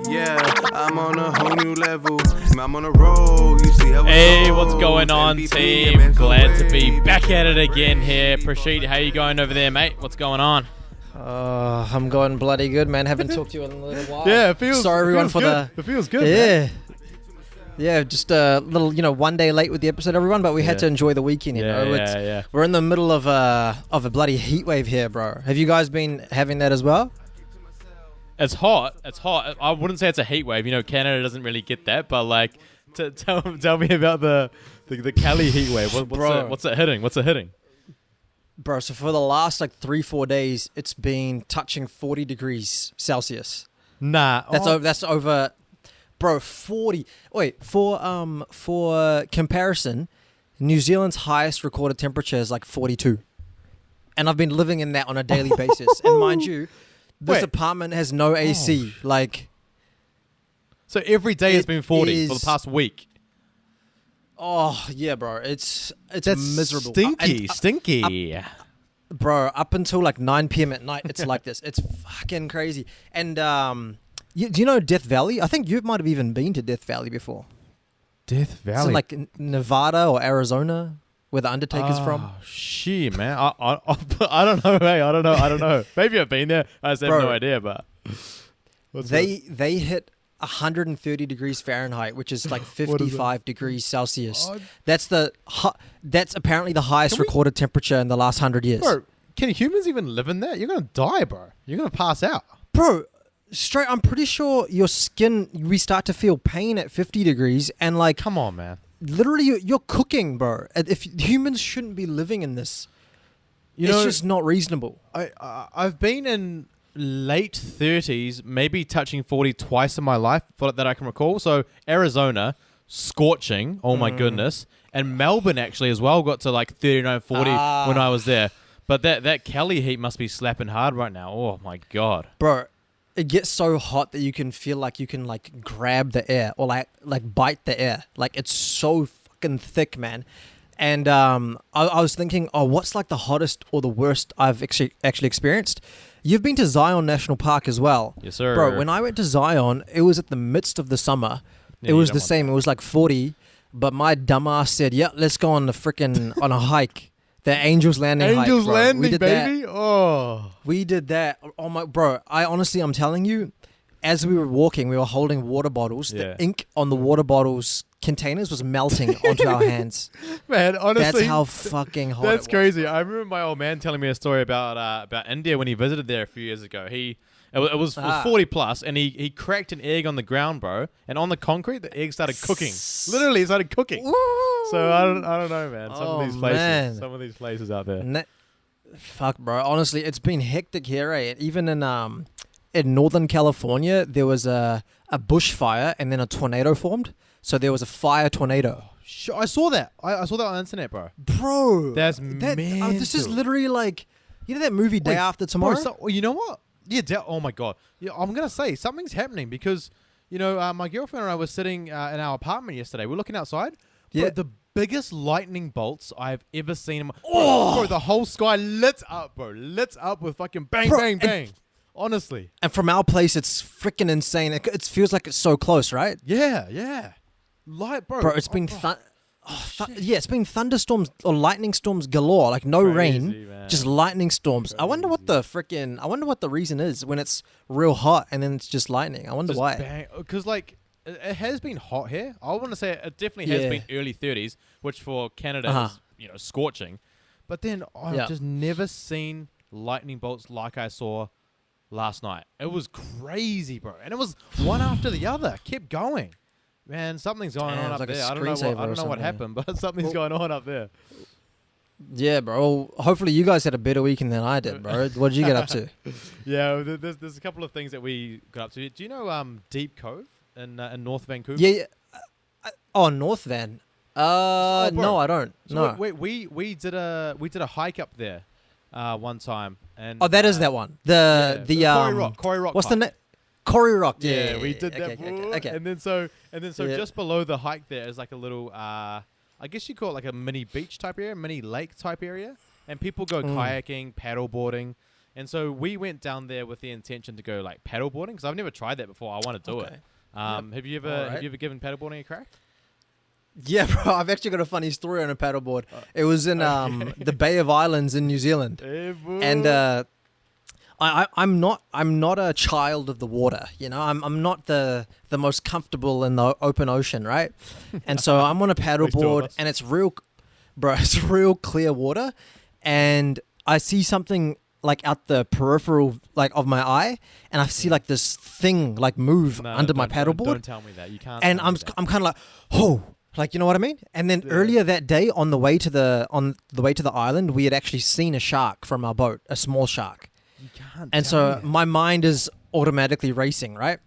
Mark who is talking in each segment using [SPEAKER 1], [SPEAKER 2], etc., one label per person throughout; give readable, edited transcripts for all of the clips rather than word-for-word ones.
[SPEAKER 1] Yeah, I'm on a whole new level. I'm on a roll. You see how
[SPEAKER 2] Hey, what's going on, team? Glad to be back at it again here. Prashid, how you going over there, mate? What's going on?
[SPEAKER 3] I'm going bloody good, man. Haven't talked to you in a little while.
[SPEAKER 2] Yeah, it feels.
[SPEAKER 3] Sorry, everyone,
[SPEAKER 2] feels good. It feels good.
[SPEAKER 3] Yeah.
[SPEAKER 2] Man.
[SPEAKER 3] Yeah, just a little, 1 day late with the episode, everyone, but we had to enjoy the weekend, you know. We're in the middle of a bloody heat wave here, bro. Have you guys been having that as well?
[SPEAKER 2] It's hot. It's hot. I wouldn't say it's a heat wave. You know, Canada doesn't really get that, but like, tell me about the Cali heat wave. What's it hitting? What's it hitting?
[SPEAKER 3] Bro, so for the last 3-4 days, it's been touching 40 degrees Celsius.
[SPEAKER 2] Nah,
[SPEAKER 3] that's over. Bro, 40. Wait, for comparison, New Zealand's highest recorded temperature is 42. And I've been living in that on a daily basis. And mind you, this apartment has no AC.
[SPEAKER 2] So every day it's been 40 for the past week.
[SPEAKER 3] Oh, yeah, bro. That's miserable.
[SPEAKER 2] Stinky.
[SPEAKER 3] Bro, up until 9 p.m. at night, it's like this. It's fucking crazy. And do you know Death Valley? I think you might have even been to Death Valley before.
[SPEAKER 2] Death Valley?
[SPEAKER 3] It's in Nevada or Arizona, where the Undertaker's from.
[SPEAKER 2] Oh, shit, man. I don't know, hey. I don't know. Maybe I've been there. I just have no idea, but...
[SPEAKER 3] They hit 130 degrees Fahrenheit, which is 55 degrees Celsius. That's apparently the highest recorded temperature in the last 100 years.
[SPEAKER 2] Bro, can humans even live in that? You're going to die, bro. You're going to pass out.
[SPEAKER 3] Bro, I'm pretty sure your skin, we start to feel pain at 50 degrees and
[SPEAKER 2] come on, man.
[SPEAKER 3] Literally, you're cooking, bro. If humans shouldn't be living in this, it's just not reasonable.
[SPEAKER 2] I've been in late 30s, maybe touching 40 twice in my life that I can recall. So Arizona, scorching, oh my goodness. And Melbourne actually as well got to 39, 40 when I was there. But that Cali heat must be slapping hard right now. Oh my God.
[SPEAKER 3] Bro, it gets so hot that you can feel like you can grab the air or bite the air. It's so fucking thick, man. And I was thinking, what's the hottest or the worst I've actually experienced? You've been to Zion National Park as well.
[SPEAKER 2] Yes, sir.
[SPEAKER 3] Bro, when I went to Zion, it was at the midst of the summer. Yeah, it was the same. It was 40, but my dumbass said, yeah, let's go on on a hike. The Angels Landing hike,
[SPEAKER 2] Angels
[SPEAKER 3] bro.
[SPEAKER 2] Landing, baby.
[SPEAKER 3] That.
[SPEAKER 2] Oh.
[SPEAKER 3] We did that. Oh my, bro. I'm telling you, as we were walking, we were holding water bottles. Yeah. The ink on the water bottles containers was melting onto our hands.
[SPEAKER 2] Man, honestly,
[SPEAKER 3] that's how fucking hot.
[SPEAKER 2] That's crazy. I remember my old man telling me a story about India when he visited there a few years ago. It was 40 plus, and he cracked an egg on the ground, bro, and on the concrete, the egg started cooking. Literally, it started cooking. Ooh. So I don't know, man. Some of these places out there.
[SPEAKER 3] Fuck, bro. Honestly, it's been hectic here, eh? Even in Northern California, there was a bushfire, and then a tornado formed. So there was a fire tornado.
[SPEAKER 2] I saw that. I saw that on the internet, bro.
[SPEAKER 3] Bro,
[SPEAKER 2] that's mental.
[SPEAKER 3] This is literally that movie Day After Tomorrow.
[SPEAKER 2] Bro, you know what? Yeah. Oh my God. Yeah, I'm gonna say something's happening because my girlfriend and I were sitting in our apartment yesterday. We're looking outside.
[SPEAKER 3] Yeah.
[SPEAKER 2] Bro, the biggest lightning bolts I've ever seen. Bro, the whole sky lit up, bro. Lit up with fucking bang, bang, bang. Honestly.
[SPEAKER 3] And from our place, it's freaking insane. It feels like it's so close, right?
[SPEAKER 2] Yeah. Light, bro.
[SPEAKER 3] Bro, it's been it's been thunderstorms or lightning storms galore. No
[SPEAKER 2] crazy,
[SPEAKER 3] rain,
[SPEAKER 2] man.
[SPEAKER 3] Just lightning storms. Crazy. I wonder what the reason is when it's real hot and then it's just lightning. I wonder why.
[SPEAKER 2] Because it has been hot here. I want to say it definitely has been early 30s, which for Canada is scorching. But then I've just never seen lightning bolts like I saw last night. It was crazy, bro, and it was one after the other. Kept going. Man, something's going on up there. I don't know what happened, but something's going on up there.
[SPEAKER 3] Yeah, bro. Hopefully you guys had a better weekend than I did, bro. What did you get up to?
[SPEAKER 2] Yeah, there's a couple of things that we got up to. Do you know Deep Cove in North Vancouver?
[SPEAKER 3] Yeah. North Van. No, I don't.
[SPEAKER 2] So no. We did a hike up there one time, and
[SPEAKER 3] that is that one. The
[SPEAKER 2] Corey Rock.
[SPEAKER 3] What's the name? Corey Rock.
[SPEAKER 2] Yeah, we did that.
[SPEAKER 3] Okay.
[SPEAKER 2] And then so just below the hike there is a little I guess you call it a mini beach type area, mini lake type area, and people go kayaking, paddle boarding, And so we went down there with the intention to go like paddleboarding because I've never tried that before. I want to do it. Have you ever given paddleboarding a crack?
[SPEAKER 3] Yeah, bro. I've actually got a funny story on a paddleboard. It was in the Bay of Islands in New Zealand, and I'm not a child of the water. You know, I'm not the most comfortable in the open ocean, right? And so I'm on a paddleboard, and it's real clear water, and I see something like out the peripheral like of my eye, and I see like this thing like move under my paddleboard.
[SPEAKER 2] Don't tell me that. You can't.
[SPEAKER 3] And I'm kind of like, oh, like, you know what I mean? And then earlier that day on the way to the island, we had actually seen a shark from our boat, a small shark.
[SPEAKER 2] You can't.
[SPEAKER 3] And so my mind is automatically racing, right?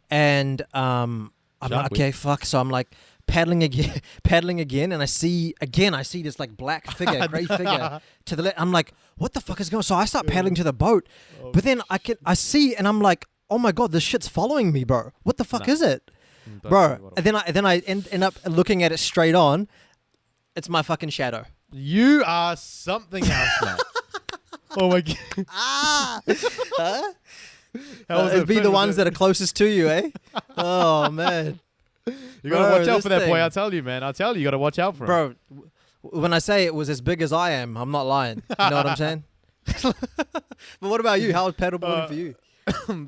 [SPEAKER 3] And I'm like, okay, fuck. So I'm like paddling again, and I see this like black figure, gray figure to the left. I'm like, what the fuck is going on? So I start paddling to the boat, but then I see, and I'm like, oh my god, this shit's following me, bro. What the fuck is it? Bro, and then I end up looking at it straight on. It's my fucking shadow.
[SPEAKER 2] You are something else, man. Oh my god.
[SPEAKER 3] It'd be the ones that are closest to you, eh? Oh man.
[SPEAKER 2] You gotta watch out for that boy. I tell you, man. You gotta watch out for him.
[SPEAKER 3] Bro, when I say it was as big as I am, I'm not lying. You know what I'm saying? But what about you? How was paddleboarding for you?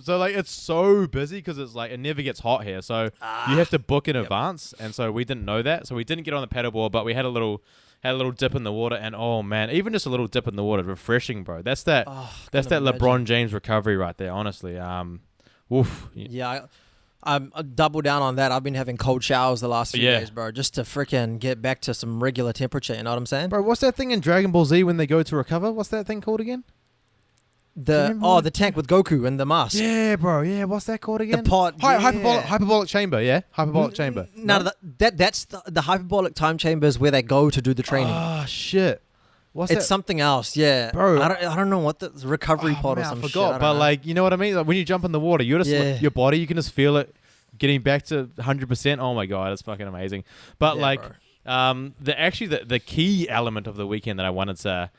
[SPEAKER 2] So like it's so busy because it's like it never gets hot here, so you have to book in advance, and so we didn't know that, so we didn't get on the paddleboard, but we had a little dip in the water, and oh man, even just a little dip in the water, refreshing, bro. That's that LeBron James recovery right there, honestly. Oof.
[SPEAKER 3] Yeah, I'm double down on that. I've been having cold showers the last few days, bro, just to freaking get back to some regular temperature. You know what I'm saying,
[SPEAKER 2] bro? What's that thing in Dragon Ball Z when they go to recover? What's that thing called again?
[SPEAKER 3] The tank with Goku and the mask.
[SPEAKER 2] Yeah, bro. Yeah, what's that called again?
[SPEAKER 3] The pod.
[SPEAKER 2] Hyperbolic chamber. Yeah, hyperbolic chamber.
[SPEAKER 3] No, that's the hyperbolic time chamber is where they go to do the training.
[SPEAKER 2] Oh shit.
[SPEAKER 3] It's something else, yeah,
[SPEAKER 2] bro.
[SPEAKER 3] I don't know what the recovery pod or some shit. I forgot,
[SPEAKER 2] but like, you know what I mean? Like when you jump in the water, you're just your body, you can just feel it getting back to 100%. Oh my god, it's fucking amazing. But the key element of the weekend that I wanted to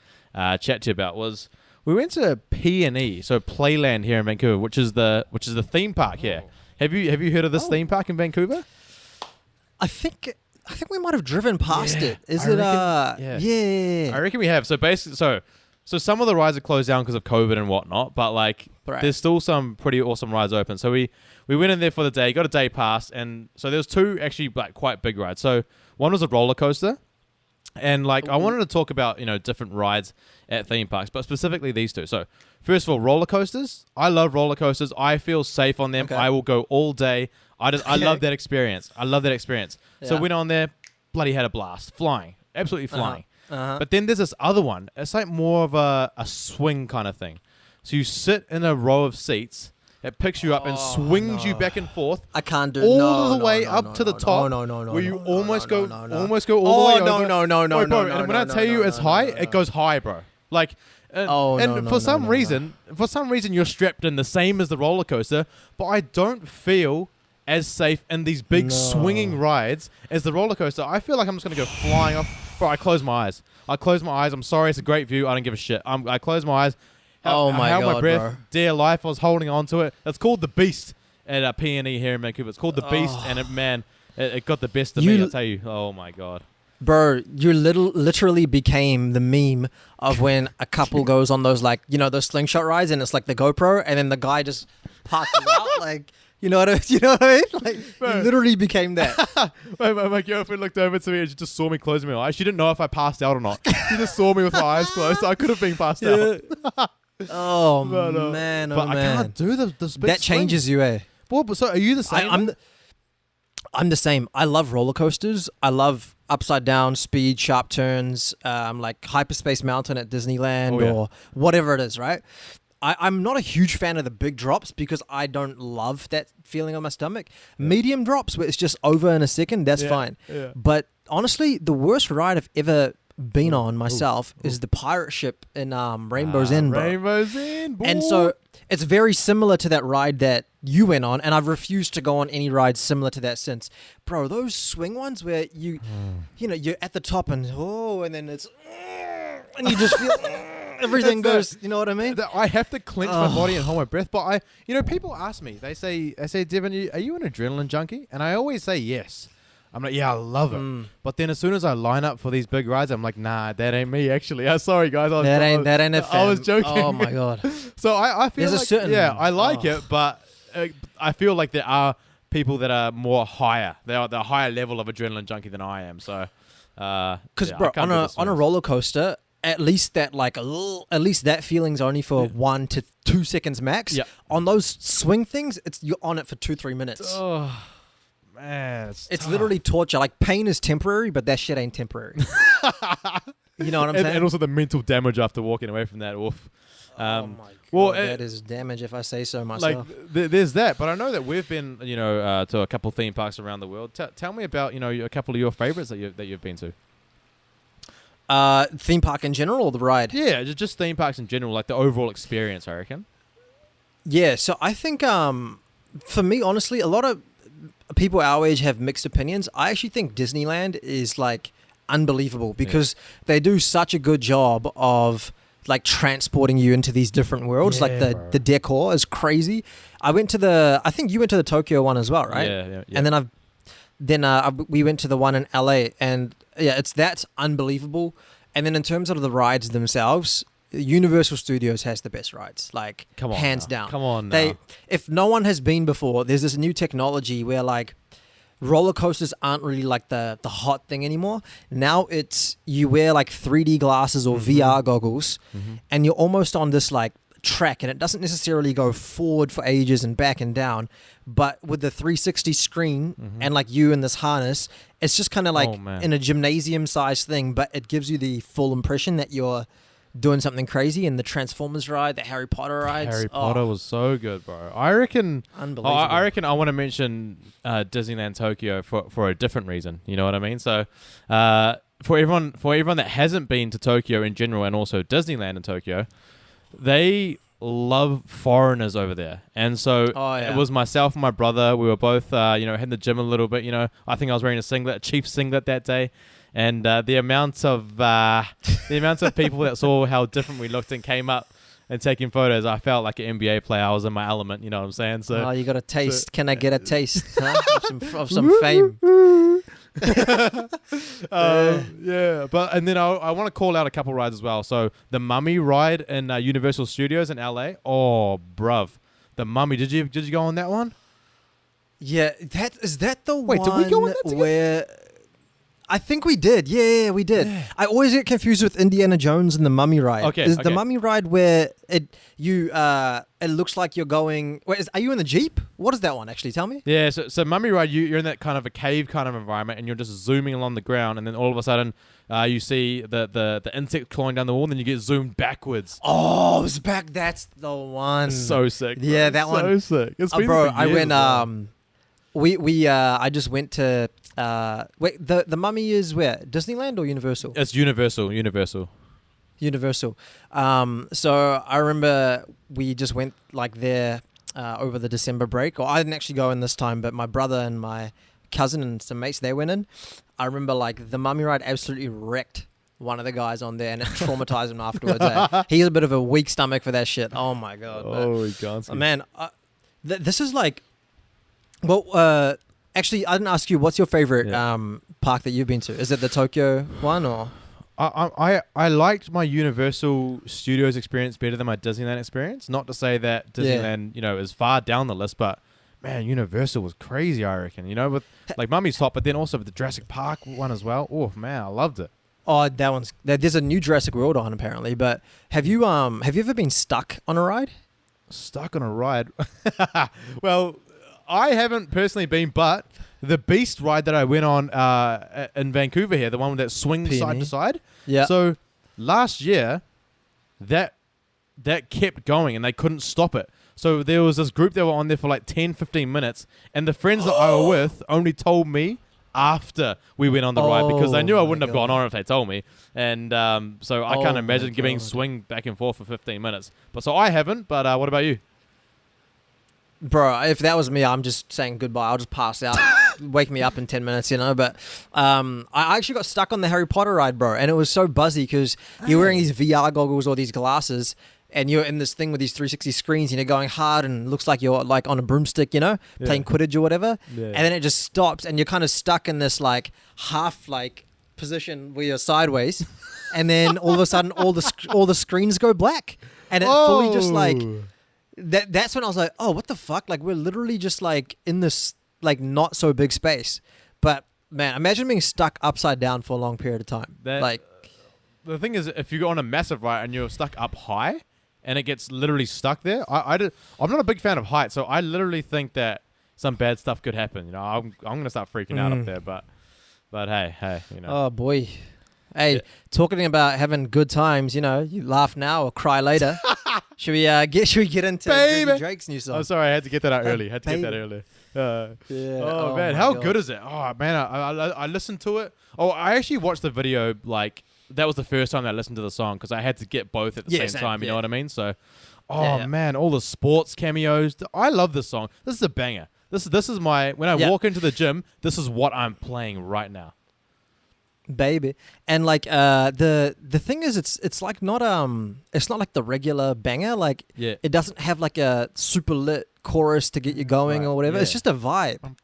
[SPEAKER 2] chat to you about was we went to P&E, so Playland here in Vancouver, which is the theme park here. Have you heard of this theme park in Vancouver?
[SPEAKER 3] I think we might have driven past it.
[SPEAKER 2] I reckon we have. So basically, so some of the rides are closed down because of COVID and whatnot, but like there's still some pretty awesome rides open. So we went in there for the day, got a day pass, and so there's two actually like quite big rides. So one was a roller coaster. And like I wanted to talk about, you know, different rides at theme parks, but specifically these two. So first of all, roller coasters. I love roller coasters. I feel safe on them. Okay. I will go all day. I love that experience. Yeah. So went on there, bloody had a blast. Flying. Absolutely flying. But then there's this other one. It's like more of a swing kind of thing. So you sit in a row of seats. It picks you up and swings you back and forth.
[SPEAKER 3] I can't do
[SPEAKER 2] all the way up to the top. Where you almost go all the way over.
[SPEAKER 3] No.
[SPEAKER 2] And when I tell you it's high, it goes high, bro. Like, for some reason, you're strapped in the same as the roller coaster, but I don't feel as safe in these big swinging rides as the roller coaster. I feel like I'm just gonna go flying off. Bro, I close my eyes. I'm sorry, it's a great view. I don't give a shit. I close my eyes. My breath, bro. Dear life, I was holding on to it. It's called the Beast at P&E here in Vancouver. It's called the Beast, and it got the best of me. I'll tell you. Oh my god,
[SPEAKER 3] bro, you literally became the meme of when a couple goes on those like those slingshot rides, and it's like the GoPro, and then the guy just passes out like. You know what I mean? Like, you literally became that.
[SPEAKER 2] my girlfriend looked over to me and she just saw me closing my eyes. She didn't know if I passed out or not. She just saw me with my eyes closed. So I could have been passed out.
[SPEAKER 3] Oh, man.
[SPEAKER 2] But I can't do the
[SPEAKER 3] that changes you, eh?
[SPEAKER 2] Well, so are you the same?
[SPEAKER 3] I'm the same. I love roller coasters. I love upside down, speed, sharp turns, like Hyperspace Mountain at Disneyland or whatever it is, right? I'm not a huge fan of the big drops because I don't love that feeling on my stomach. Medium drops where it's just over in a second, that's fine. Yeah. But honestly, the worst ride I've ever been on myself is the pirate ship in Rainbow's End, bro.
[SPEAKER 2] Rainbow's End, boy.
[SPEAKER 3] And so it's very similar to that ride that you went on, and I've refused to go on any rides similar to that since. Bro, those swing ones where you're at the top and then it's and you just feel everything goes. You know what I mean?
[SPEAKER 2] I have to clench my body and hold my breath. But people ask me. They say, Devin, are you an adrenaline junkie? And I always say yes. I'm like, yeah, I love it. But then as soon as I line up for these big rides, I'm like, nah, that ain't me. Actually, sorry guys,
[SPEAKER 3] that ain't it.
[SPEAKER 2] I was joking.
[SPEAKER 3] Oh my god.
[SPEAKER 2] So I feel
[SPEAKER 3] There's
[SPEAKER 2] like I like it, but I feel like there are people that are more higher. They're a higher level of adrenaline junkie than I am. So,
[SPEAKER 3] because bro, on a roller coaster, at least that feeling's only for 1 to 2 seconds max. Yeah. On those swing things, you're on it for 2-3 minutes.
[SPEAKER 2] Oh man,
[SPEAKER 3] it's literally torture. Like pain is temporary, but that shit ain't temporary. You know what I'm saying?
[SPEAKER 2] And also the mental damage after walking away from that. Oof.
[SPEAKER 3] Oh my god, that is damage if I say so myself.
[SPEAKER 2] Like there's that, but I know that we've been, to a couple theme parks around the world. Tell me about, a couple of your favorites that you've been to.
[SPEAKER 3] Theme park in general or the ride?
[SPEAKER 2] Yeah, just theme parks in general, like the overall experience, I reckon.
[SPEAKER 3] Yeah, so I think for me, honestly, a lot of people our age have mixed opinions. I actually think Disneyland is like unbelievable because they do such a good job of like transporting you into these different worlds. Like the decor is crazy. I think you went to the Tokyo one as well, right?
[SPEAKER 2] Yeah.
[SPEAKER 3] And then we went to the one in LA, and that's unbelievable. And then in terms of the rides themselves, Universal Studios has the best rides, like hands down.
[SPEAKER 2] Come on now.
[SPEAKER 3] If no one has been before, there's this new technology where like roller coasters aren't really like the hot thing anymore. Now it's you wear like 3D glasses or VR goggles, and you're almost on this like track, and it doesn't necessarily go forward for ages and back and down, but with the 360 screen and like you in this harness, it's just kind of like in a gymnasium size thing, but it gives you the full impression that you're doing something crazy. And the Transformers ride, the Harry Potter rides.
[SPEAKER 2] Harry Potter was so good, bro. I reckon.
[SPEAKER 3] Unbelievable.
[SPEAKER 2] I reckon I want to mention Disneyland Tokyo for a different reason. You know what I mean? So, for everyone that hasn't been to Tokyo in general, and also Disneyland in Tokyo, they love foreigners over there. And so it was myself and my brother. We were both, hitting the gym a little bit. I think I was wearing a Chiefs singlet that day. And the amounts of people that saw how different we looked and came up and taking photos, I felt like an NBA player. I was in my element. You know what I'm saying? So,
[SPEAKER 3] you got a taste. Can I get a taste of some fame?
[SPEAKER 2] But and then I want to call out a couple rides as well. So the Mummy ride in Universal Studios in LA. Oh, bruv, the Mummy. Did you go on that one?
[SPEAKER 3] Yeah, is that the
[SPEAKER 2] Wait,
[SPEAKER 3] one
[SPEAKER 2] did we go on that together?
[SPEAKER 3] Where? I think we did. Yeah, we did. Yeah. I always get confused with Indiana Jones and the Mummy ride. Is the Mummy ride where it looks like you're going? Wait, are you in the Jeep? What is that one actually? Tell me.
[SPEAKER 2] Yeah, so Mummy ride, you're in that kind of a cave kind of environment, and you're just zooming along the ground, and then all of a sudden, you see the insect clawing down the wall, and then you get zoomed backwards.
[SPEAKER 3] Oh, it's back. That's the one.
[SPEAKER 2] It's so sick. Bro.
[SPEAKER 3] Yeah, that one.
[SPEAKER 2] So sick. It's been
[SPEAKER 3] bro,
[SPEAKER 2] I went.
[SPEAKER 3] I just went to. Wait, the Mummy is where? Disneyland or Universal?
[SPEAKER 2] It's Universal.
[SPEAKER 3] So I remember we just went like there over the December break. Or I didn't actually go in this time, but my brother and my cousin and some mates, they went in. I remember like the Mummy ride absolutely wrecked one of the guys on there, and it traumatized him afterwards. He has a bit of a weak stomach for that shit. Oh my god.
[SPEAKER 2] Oh, he can't.
[SPEAKER 3] Man, this is like, well, actually, I didn't ask you, what's your favorite park that you've been to? Is it the Tokyo one or?
[SPEAKER 2] I liked my Universal Studios experience better than my Disneyland experience. Not to say that Disneyland, is far down the list, but man, Universal was crazy, I reckon. With like Mummy's top, but then also with the Jurassic Park one as well. Oh man, I loved it.
[SPEAKER 3] Oh, there's a new Jurassic World on apparently. But have you ever been stuck on a ride?
[SPEAKER 2] Stuck on a ride? Well, I haven't personally been, but the Beast ride that I went on in Vancouver here, the one that swings side to side.
[SPEAKER 3] Yeah.
[SPEAKER 2] So last year, that kept going and they couldn't stop it. So there was this group that were on there for like 10, 15 minutes, and the friends that I were with only told me after we went on the ride because they knew I wouldn't have gone on if they told me. And so I can't imagine giving swing back and forth for 15 minutes. But so I haven't, but what about you?
[SPEAKER 3] Bro, if that was me, I'm just saying goodbye. I'll just pass out. wake me up in 10 minutes, you know. But I actually got stuck on the Harry Potter ride, bro, and it was so buzzy because you're wearing these VR goggles or these glasses, and you're in this thing with these 360 screens, and you're going hard, and it looks like you're like on a broomstick, you know, playing Quidditch or whatever. Yeah. And then it just stops, and you're kind of stuck in this like half like position where you're sideways, and then all of a sudden all the screens go black, and it fully just like that's when I was like, oh, what the fuck? Like we're literally just like in this like not so big space. But man, imagine being stuck upside down for a long period of time.
[SPEAKER 2] The thing is, if you go on a massive ride and you're stuck up high, and it gets literally stuck there. I'm not a big fan of height, so I literally think that some bad stuff could happen. You know, I'm gonna start freaking out up there. But hey, you know.
[SPEAKER 3] Oh boy, hey, talking about having good times. You know, you laugh now or cry later. Should we get into Drake's new song?
[SPEAKER 2] I'm sorry, I had to get that out early. Get that early. Oh man, how good is it? Oh man, I listened to it. Oh, I actually watched the video like. That was the first time I listened to the song because I had to get both at the same time. You know what I mean? So, man, all the sports cameos. I love this song. This is a banger. This is my when I walk into the gym. This is what I'm playing right now,
[SPEAKER 3] baby. And like the thing is, it's like not like the regular banger. Like it doesn't have like a super lit chorus to get you going or whatever. It's just a vibe.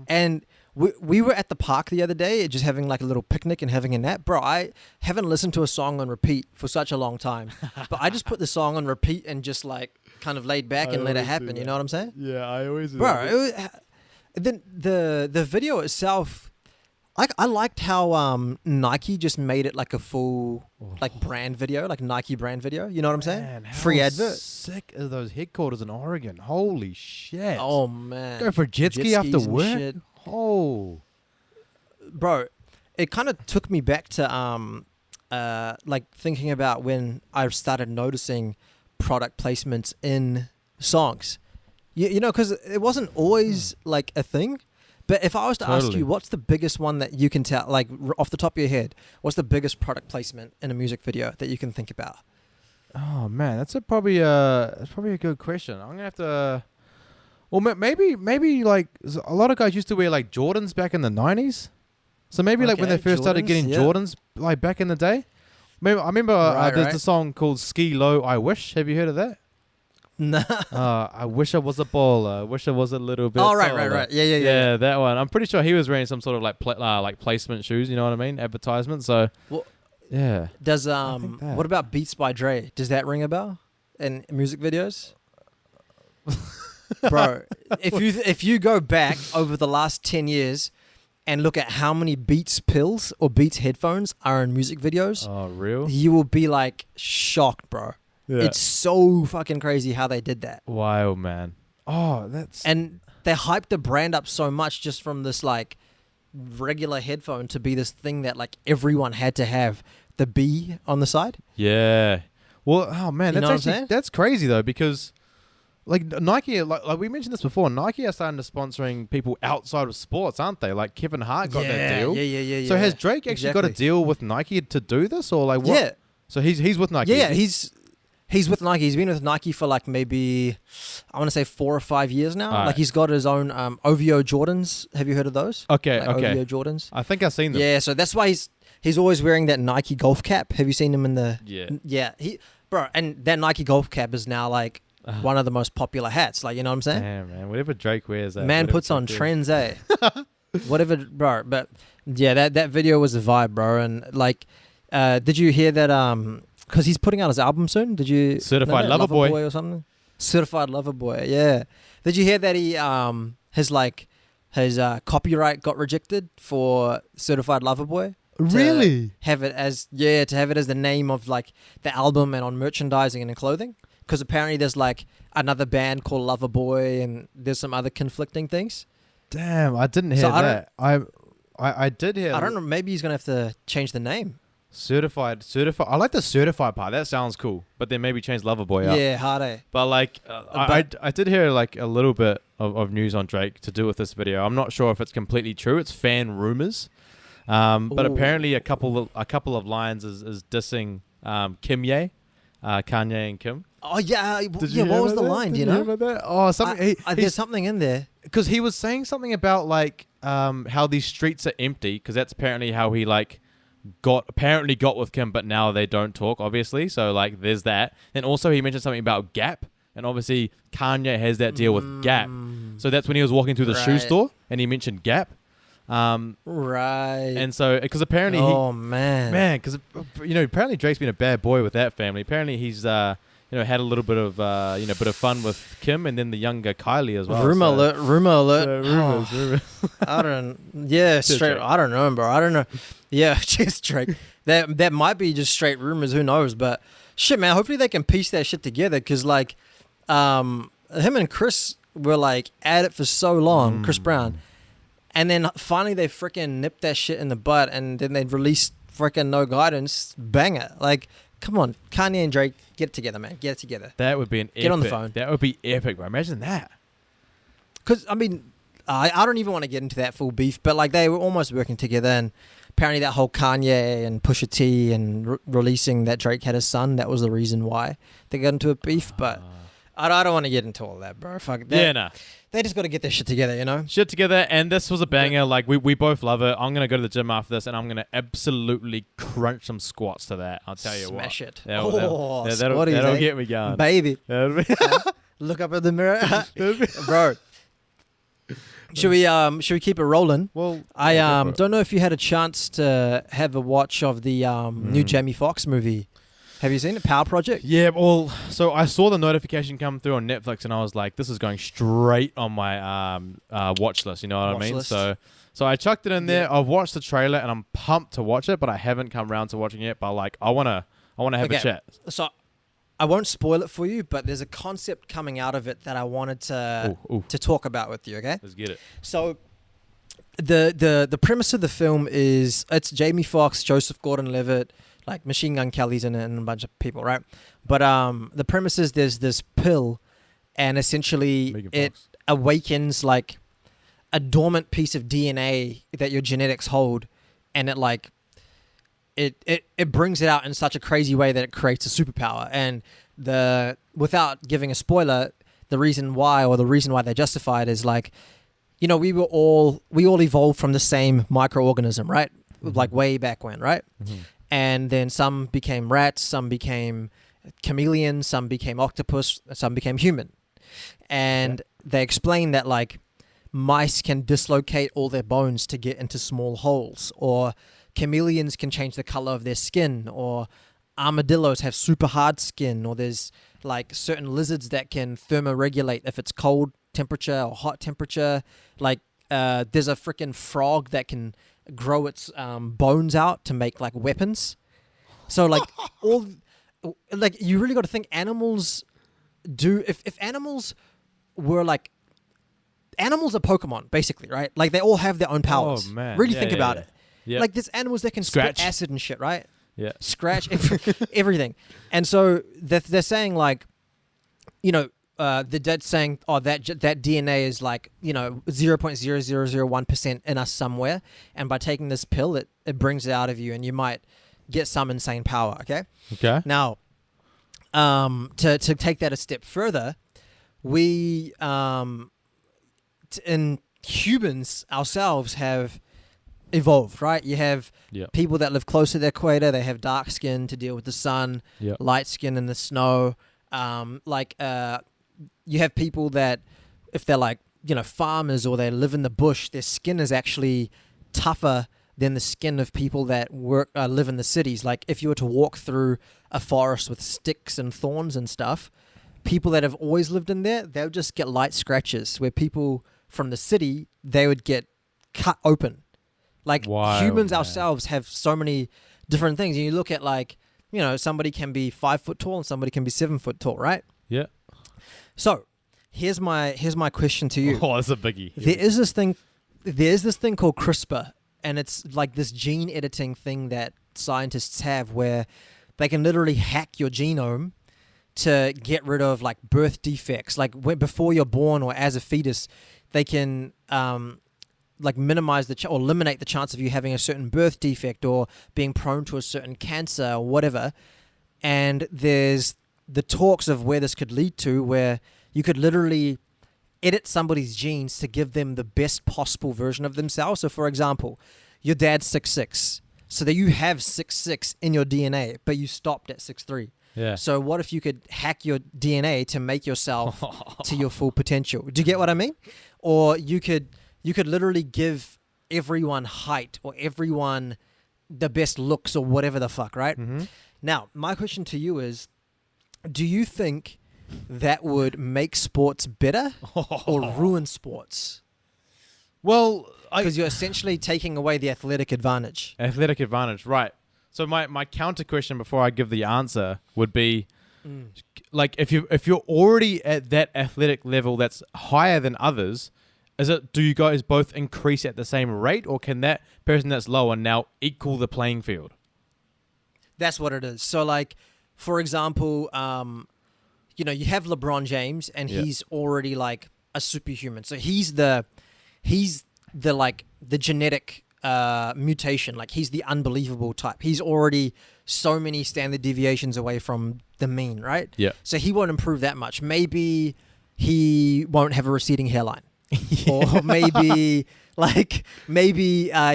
[SPEAKER 3] And we were at the park the other day just having like a little picnic and having a nap. Bro, I haven't listened to a song on repeat for such a long time. But I just put the song on repeat and just like kind of laid back and let it happen. You know what I'm saying?
[SPEAKER 2] Yeah, I always do.
[SPEAKER 3] Bro, then the video itself, I liked how Nike just made it like a full like brand video, like Nike brand video. You know what I'm saying? Free advert.
[SPEAKER 2] Sick are those headquarters in Oregon. Holy shit.
[SPEAKER 3] Oh man.
[SPEAKER 2] Go for jet ski after work. Shit. Oh,
[SPEAKER 3] bro, it kind of took me back to like thinking about when I started noticing product placements in songs. You know, because it wasn't always like a thing. But if I was to ask you, what's the biggest one that you can tell, like off the top of your head, what's the biggest product placement in a music video that you can think about?
[SPEAKER 2] Oh man, that's probably a good question. I'm gonna have to. Well, maybe like a lot of guys used to wear like Jordans back in the 90s. So maybe like when they first started getting Jordans like back in the day. Maybe I remember there's a song called Ski Low I Wish. Have you heard of that?
[SPEAKER 3] No.
[SPEAKER 2] I wish I was a baller. I wish I was a little bit
[SPEAKER 3] taller.
[SPEAKER 2] right. Yeah, that one. I'm pretty sure he was wearing some sort of like placement shoes, you know what I mean? Advertisement. So yeah.
[SPEAKER 3] Does what about Beats by Dre? Does that ring a bell in music videos? Bro, if you go back over the last 10 years and look at how many Beats pills or Beats headphones are in music videos, you will be like shocked, bro. Yeah. It's so fucking crazy how they did that.
[SPEAKER 2] Wild, man.
[SPEAKER 3] And they hyped the brand up so much just from this like regular headphone to be this thing that like everyone had to have the B on the side.
[SPEAKER 2] Yeah. Well, oh man, that's crazy though, because like Nike, like we mentioned this before, Nike are starting to sponsoring people outside of sports, aren't they? Like Kevin Hart got that deal.
[SPEAKER 3] Yeah.
[SPEAKER 2] So has Drake actually got a deal with Nike to do this, or like what? Yeah. So he's with Nike.
[SPEAKER 3] Yeah, he's with Nike. He's been with Nike for like maybe I want to say 4 or 5 years now. Like he's got his own OVO Jordans. Have you heard of those?
[SPEAKER 2] Okay.
[SPEAKER 3] OVO Jordans.
[SPEAKER 2] I think I've seen them.
[SPEAKER 3] Yeah, so that's why he's always wearing that Nike golf cap. Have you seen him in the? Yeah. Bro, and that Nike golf cap is now like one of the most popular hats. Like, you know what I'm saying?
[SPEAKER 2] Damn, man. Whatever Drake wears.
[SPEAKER 3] Man puts on trends, eh? Whatever, bro. But yeah, that video was a vibe, bro. And like, did you hear that? Because he's putting out his album soon. Did you?
[SPEAKER 2] Certified Lover Boy
[SPEAKER 3] or something. Certified Lover Boy. Yeah. Did you hear that he his copyright got rejected for Certified Lover Boy?
[SPEAKER 2] Really?
[SPEAKER 3] To have it as the name of like the album and on merchandising and in clothing. Because apparently there's like another band called Lover Boy and there's some other conflicting things.
[SPEAKER 2] Damn, I didn't hear that. I did hear.
[SPEAKER 3] I don't know. Maybe he's gonna have to change the name.
[SPEAKER 2] Certified. I like the certified part. That sounds cool. But then maybe change Lover Boy out.
[SPEAKER 3] Yeah, hard eh.
[SPEAKER 2] But like, I did hear like a little bit of news on Drake to do with this video. I'm not sure if it's completely true. It's fan rumors. But apparently a couple of lines is dissing Kim Ye. Kanye and Kim.
[SPEAKER 3] Oh yeah,
[SPEAKER 2] Did you
[SPEAKER 3] what
[SPEAKER 2] hear
[SPEAKER 3] was the
[SPEAKER 2] about that?
[SPEAKER 3] line? Do
[SPEAKER 2] Did
[SPEAKER 3] you
[SPEAKER 2] hear
[SPEAKER 3] know?
[SPEAKER 2] about that? Oh, something.
[SPEAKER 3] There's something in there.
[SPEAKER 2] Because he was saying something about like how these streets are empty, because that's apparently how he like got with Kim, but now they don't talk, obviously. So like there's that. And also he mentioned something about Gap, and obviously Kanye has that deal with Gap. So that's when he was walking through the shoe store and he mentioned Gap.
[SPEAKER 3] Right.
[SPEAKER 2] And so because apparently because apparently Drake's been a bad boy with that family. Apparently he's had a little bit of bit of fun with Kim and then the younger Kylie as well.
[SPEAKER 3] Rumor alert.
[SPEAKER 2] Rumors.
[SPEAKER 3] I don't. Yeah, straight. I don't know, bro. I don't know. Yeah, just Drake. That might be just straight rumors. Who knows? But shit, man. Hopefully they can piece that shit together. Cause like, him and Chris were like at it for so long. Chris Brown, and then finally they freaking nipped that shit in the butt, and then they released freaking No Guidance banger. Like, come on, Kanye and Drake, get it together, man. Get it together.
[SPEAKER 2] That would be an epic.
[SPEAKER 3] Get on the phone.
[SPEAKER 2] That would be epic, bro. Imagine that.
[SPEAKER 3] Because, I mean, I don't even want to get into that full beef, but, like, they were almost working together, and apparently that whole Kanye and Pusha T and releasing that Drake had a son, that was the reason why they got into a beef, but I don't want to get into all that, bro. Fuck that.
[SPEAKER 2] Yeah, nah.
[SPEAKER 3] They just got to get their shit together, you know?
[SPEAKER 2] Shit together, and this was a banger. Like, we both love it. I'm going to go to the gym after this, and I'm going to absolutely crunch some squats to that. I'll tell you what.
[SPEAKER 3] Smash it.
[SPEAKER 2] That'll get me going.
[SPEAKER 3] Baby. Look up in the mirror. Bro. Should we keep it rolling?
[SPEAKER 2] Well,
[SPEAKER 3] I don't know if you had a chance to have a watch of the new Jamie Foxx movie. Have you seen it? Power Project?
[SPEAKER 2] Yeah, well, so I saw the notification come through on Netflix, and I was like, this is going straight on my watch list, you know what I mean?
[SPEAKER 3] List.
[SPEAKER 2] So I chucked it in there. I've watched the trailer, and I'm pumped to watch it, but I haven't come around to watching it. But like, I wanna have a chat.
[SPEAKER 3] So I won't spoil it for you, but there's a concept coming out of it that I wanted to talk about with you, okay?
[SPEAKER 2] Let's get it.
[SPEAKER 3] So the premise of the film is it's Jamie Foxx, Joseph Gordon-Levitt, like Machine Gun Kelly's in it and a bunch of people, right? But the premise is there's this pill, and essentially it awakens like a dormant piece of DNA that your genetics hold, and it like it brings it out in such a crazy way that it creates a superpower. And without giving a spoiler, the reason why they justify it is like, you know, we all evolved from the same microorganism, right? Like way back when, right?
[SPEAKER 2] Mm-hmm.
[SPEAKER 3] And then some became rats, some became chameleons, some became octopus, some became human. And they explain that like mice can dislocate all their bones to get into small holes, or chameleons can change the color of their skin, or armadillos have super hard skin, or there's like certain lizards that can thermoregulate if it's cold temperature or hot temperature. Like there's a freaking frog that can grow its bones out to make like weapons. So like all like you really got to think animals do if animals were like animals are Pokemon basically, right? Like they all have their own powers.
[SPEAKER 2] Oh man.
[SPEAKER 3] Really think about it.
[SPEAKER 2] Yep.
[SPEAKER 3] Like there's animals that can
[SPEAKER 2] Scratch.
[SPEAKER 3] spit acid and shit, right?
[SPEAKER 2] Yeah.
[SPEAKER 3] Scratch everything. And so they're saying like, you know, the dad's saying, oh, that DNA is like, you know, 0.0001% in us somewhere, and by taking this pill, it brings it out of you, and you might get some insane power. Okay. Now, to take that a step further, we in humans ourselves have evolved, right? You have people that live close to the equator. They have dark skin to deal with the sun, light skin in the snow. You have people that, if they're like, you know, farmers or they live in the bush, their skin is actually tougher than the skin of people that live in the cities. Like if you were to walk through a forest with sticks and thorns and stuff, people that have always lived in there, they'll just get light scratches, where people from the city, they would get cut open. Like humans ourselves have so many different things. And you look at like, you know, somebody can be 5 foot tall and somebody can be 7 foot tall, right?
[SPEAKER 2] Yeah.
[SPEAKER 3] So here's my question to you.
[SPEAKER 2] Oh, that's a biggie.
[SPEAKER 3] There's this thing called CRISPR, and it's like this gene editing thing that scientists have where they can literally hack your genome to get rid of like birth defects. Like before you're born or as a fetus, they can like minimize or eliminate the chance of you having a certain birth defect or being prone to a certain cancer or whatever. And there's the talks of where this could lead to, where you could literally edit somebody's genes to give them the best possible version of themselves. So, for example, your dad's 6'6", so that you have 6'6" in your DNA, but you stopped at 6'3".
[SPEAKER 2] Yeah.
[SPEAKER 3] So what if you could hack your DNA to make yourself to your full potential? Do you get what I mean? Or you could literally give everyone height or everyone the best looks or whatever the fuck, right?
[SPEAKER 2] Mm-hmm.
[SPEAKER 3] Now, my question to you is, do you think that would make sports better or ruin sports?
[SPEAKER 2] Well,
[SPEAKER 3] because you're essentially taking away the athletic advantage.
[SPEAKER 2] Athletic advantage, right. So my counter question before I give the answer would be, like, if you're already at that athletic level that's higher than others, do you guys both increase at the same rate, or can that person that's lower now equal the playing field?
[SPEAKER 3] That's what it is. So, like, for example, you have LeBron James, and he's already like a superhuman. So he's the genetic mutation. Like, he's the unbelievable type. He's already so many standard deviations away from the mean, right?
[SPEAKER 2] Yeah.
[SPEAKER 3] So he won't improve that much. Maybe he won't have a receding hairline. Or maybe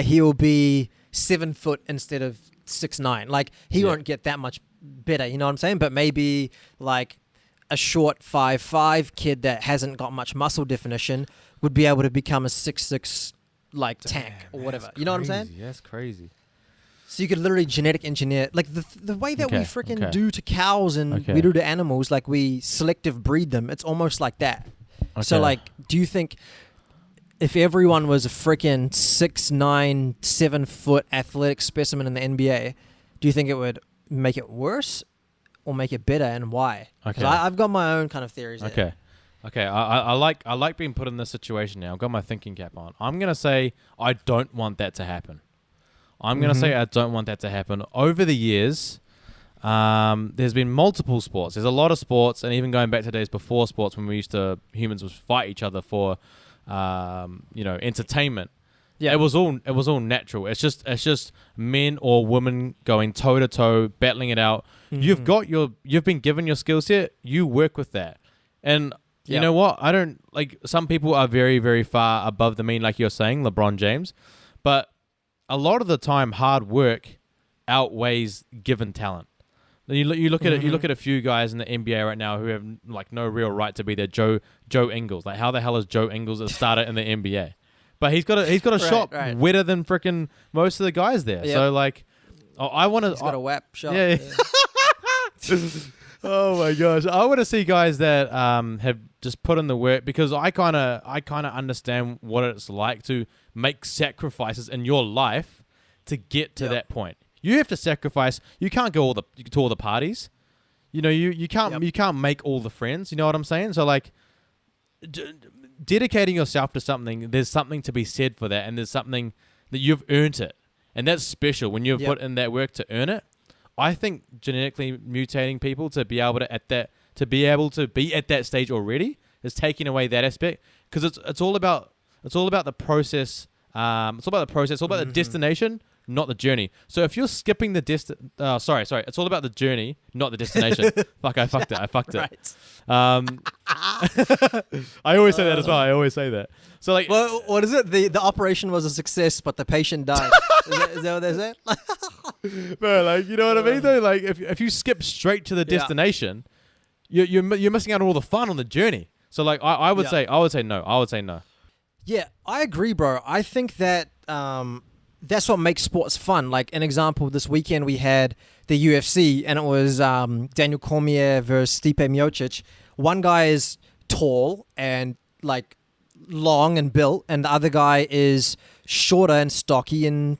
[SPEAKER 3] he'll be 7 foot instead of 6'9". Like, he won't get that much better, you know what I'm saying? But maybe like a short 5'5" kid that hasn't got much muscle definition would be able to become a 6'6" like tank or whatever. You know what I'm saying?
[SPEAKER 2] That's crazy.
[SPEAKER 3] So you could literally genetic engineer, like the way that we freaking do to cows and we do to animals, like we selective breed them. It's almost like that. Okay. So, like, do you think if everyone was a freaking 6'9", 7 foot athletic specimen in the NBA, do you think it would make it worse or make it better, and why?
[SPEAKER 2] Okay.
[SPEAKER 3] I've got my own kind of theories.
[SPEAKER 2] Okay. Okay, I like being put in this situation now. I've got my thinking cap on. I'm going to say I don't want that to happen. I'm going to say I don't want that to happen. Over the years, there's been multiple sports. There's a lot of sports, and even going back to days before sports when humans would fight each other for, entertainment. Yeah, it was all natural. It's just men or women going toe to toe, battling it out. Mm-hmm. You've been given your skill set. You work with that, and you know what? I don't like. Some people are very, very far above the mean, like you're saying, LeBron James, but a lot of the time, hard work outweighs given talent. You look at it. You look at a few guys in the NBA right now who have like no real right to be there. Joe Ingles. Like, how the hell is Joe Ingles a starter in the NBA? But he's got a shot wetter than freaking most of the guys there. Yep. So like, I want to.
[SPEAKER 3] He's got a WAP shot.
[SPEAKER 2] Yeah. Oh my gosh, I want to see guys that have just put in the work, because I kind of understand what it's like to make sacrifices in your life to get to that point. You have to sacrifice. You can't go to all the parties. You know, you can't make all the friends. You know what I'm saying? So like, dedicating yourself to something, there's something to be said for that, and there's something that you've earned it, and that's special when you've put in that work to earn it. I think genetically mutating people to be able to be at that stage already is taking away that aspect, because it's all about the process. It's all about the process. It's all about the destination, not the journey. So if you're skipping the sorry, it's all about the journey, not the destination. Fuck, I fucked it. Right. I always say that as well. I always say that. So like,
[SPEAKER 3] well, what is it? The operation was a success, but the patient died. Is that what they said?
[SPEAKER 2] Bro, like, you know what I mean though? Like, if you skip straight to the destination, you're missing out on all the fun on the journey. So like, I would say no.
[SPEAKER 3] Yeah, I agree, bro. I think that that's what makes sports fun. Like, an example, this weekend we had the UFC, and it was Daniel Cormier versus Stipe Miocic. One guy is tall and like long and built, and the other guy is shorter and stocky and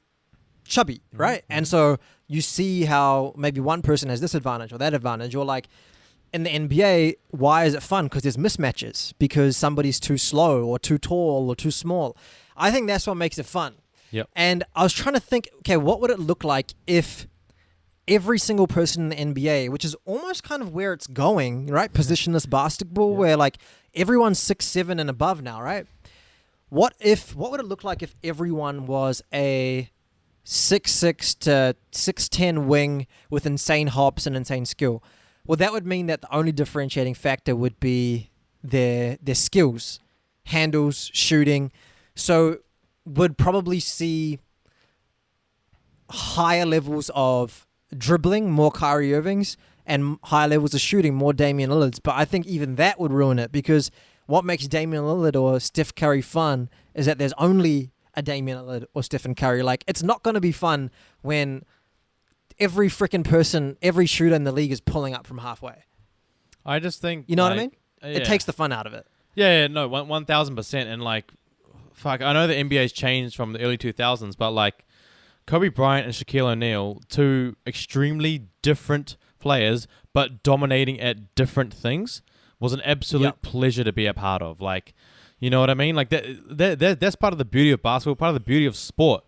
[SPEAKER 3] chubby, right? And so you see how maybe one person has this advantage or that advantage, or like in the NBA, why is it fun? Because there's mismatches, because somebody's too slow or too tall or too small. I think that's what makes it fun.
[SPEAKER 2] Yep.
[SPEAKER 3] And I was trying to think, okay, what would it look like if every single person in the NBA, which is almost kind of where it's going, right? Positionless basketball, where like everyone's 6'7" and above now, right? What would it look like if everyone was a 6'6" to 6'10" wing with insane hops and insane skill. Well, that would mean that the only differentiating factor would be their skills, handles, shooting. So would probably see higher levels of dribbling, more Kyrie Irvings, and higher levels of shooting, more Damian Lillards. But I think even that would ruin it, because what makes Damian Lillard or Steph Curry fun is that there's only a Damian Lillard or Stephen Curry. Like, it's not going to be fun when every freaking person, every shooter in the league is pulling up from halfway.
[SPEAKER 2] I just think...
[SPEAKER 3] You know what I mean? It takes the fun out of it.
[SPEAKER 2] Yeah, no, 1,000%. And, like, fuck, I know the NBA's changed from the early 2000s, but, like, Kobe Bryant and Shaquille O'Neal, two extremely different players, but dominating at different things, was an absolute pleasure to be a part of. Like, you know what I mean? Like, that's part of the beauty of basketball, part of the beauty of sport.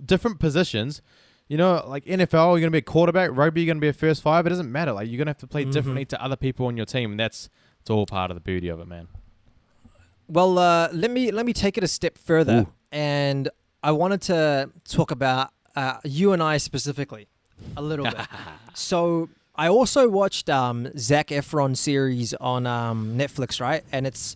[SPEAKER 2] Different positions. You know, like NFL, you're going to be a quarterback. Rugby, you're going to be a first five. It doesn't matter. Like, you're going to have to play differently to other people on your team. And it's all part of the beauty of it, man.
[SPEAKER 3] Well, let me take it a step further.
[SPEAKER 2] Ooh.
[SPEAKER 3] And I wanted to talk about you and I specifically a little bit. So I also watched Zac Efron's series on Netflix, right? And it's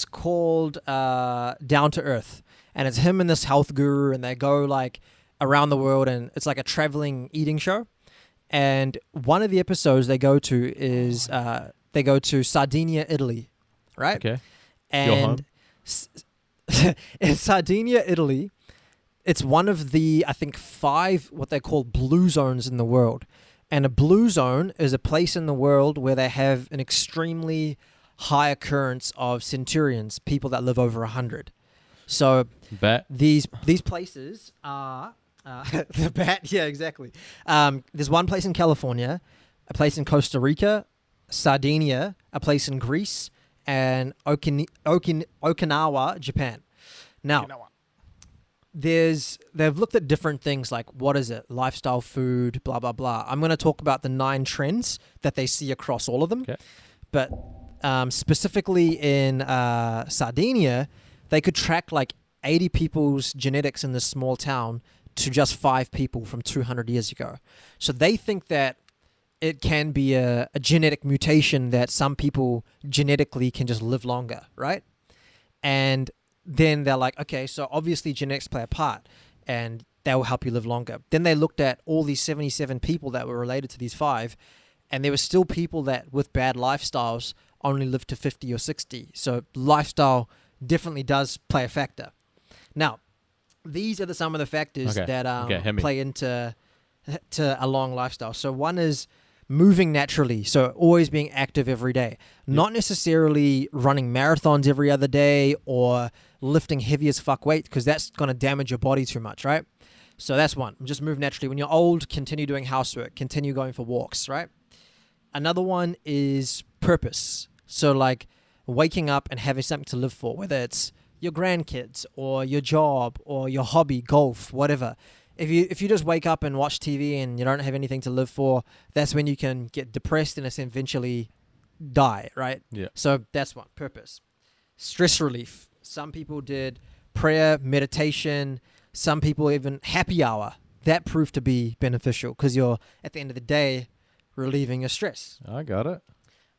[SPEAKER 3] called Down to Earth. And it's him and this health guru, and they go like around the world, and it's like a traveling eating show. And one of the episodes they go to is they go to Sardinia, Italy, right?
[SPEAKER 2] Okay.
[SPEAKER 3] And in Sardinia, Italy, it's one of the, I think, 5 what they call blue zones in the world. And a blue zone is a place in the world where they have an extremely high occurrence of centurions, people that live over 100. So these places are the bat. Yeah, exactly. There's one place in California, a place in Costa Rica, Sardinia, a place in Greece, and Okinawa, Japan. Now, they've looked at different things like, what is it? Lifestyle, food, blah, blah, blah. I'm going to talk about the 9 trends that they see across all of them.
[SPEAKER 2] Okay.
[SPEAKER 3] But specifically in Sardinia, they could track like 80 people's genetics in this small town to just 5 people from 200 years ago. So they think that it can be a genetic mutation that some people genetically can just live longer, right? And then they're like, okay, so obviously genetics play a part, and that will help you live longer. Then they looked at all these 77 people that were related to these 5, and there were still people that with bad lifestyles only lived to 50 or 60. So lifestyle definitely does play a factor. Now, these are some of the factors that play into a long lifestyle. So one is moving naturally, so always being active every day. Not necessarily running marathons every other day or lifting heavy as fuck weight, because that's going to damage your body too much, right? So that's one. Just move naturally. When you're old, continue doing housework, continue going for walks, right? Another one is purpose. So like waking up and having something to live for, whether it's your grandkids or your job or your hobby, golf, whatever. If you just wake up and watch TV and you don't have anything to live for, that's when you can get depressed and eventually die, right?
[SPEAKER 2] Yeah.
[SPEAKER 3] So that's one, purpose. Stress relief. Some people did prayer, meditation. Some people even happy hour. That proved to be beneficial because you're, at the end of the day, relieving your stress.
[SPEAKER 2] I got it.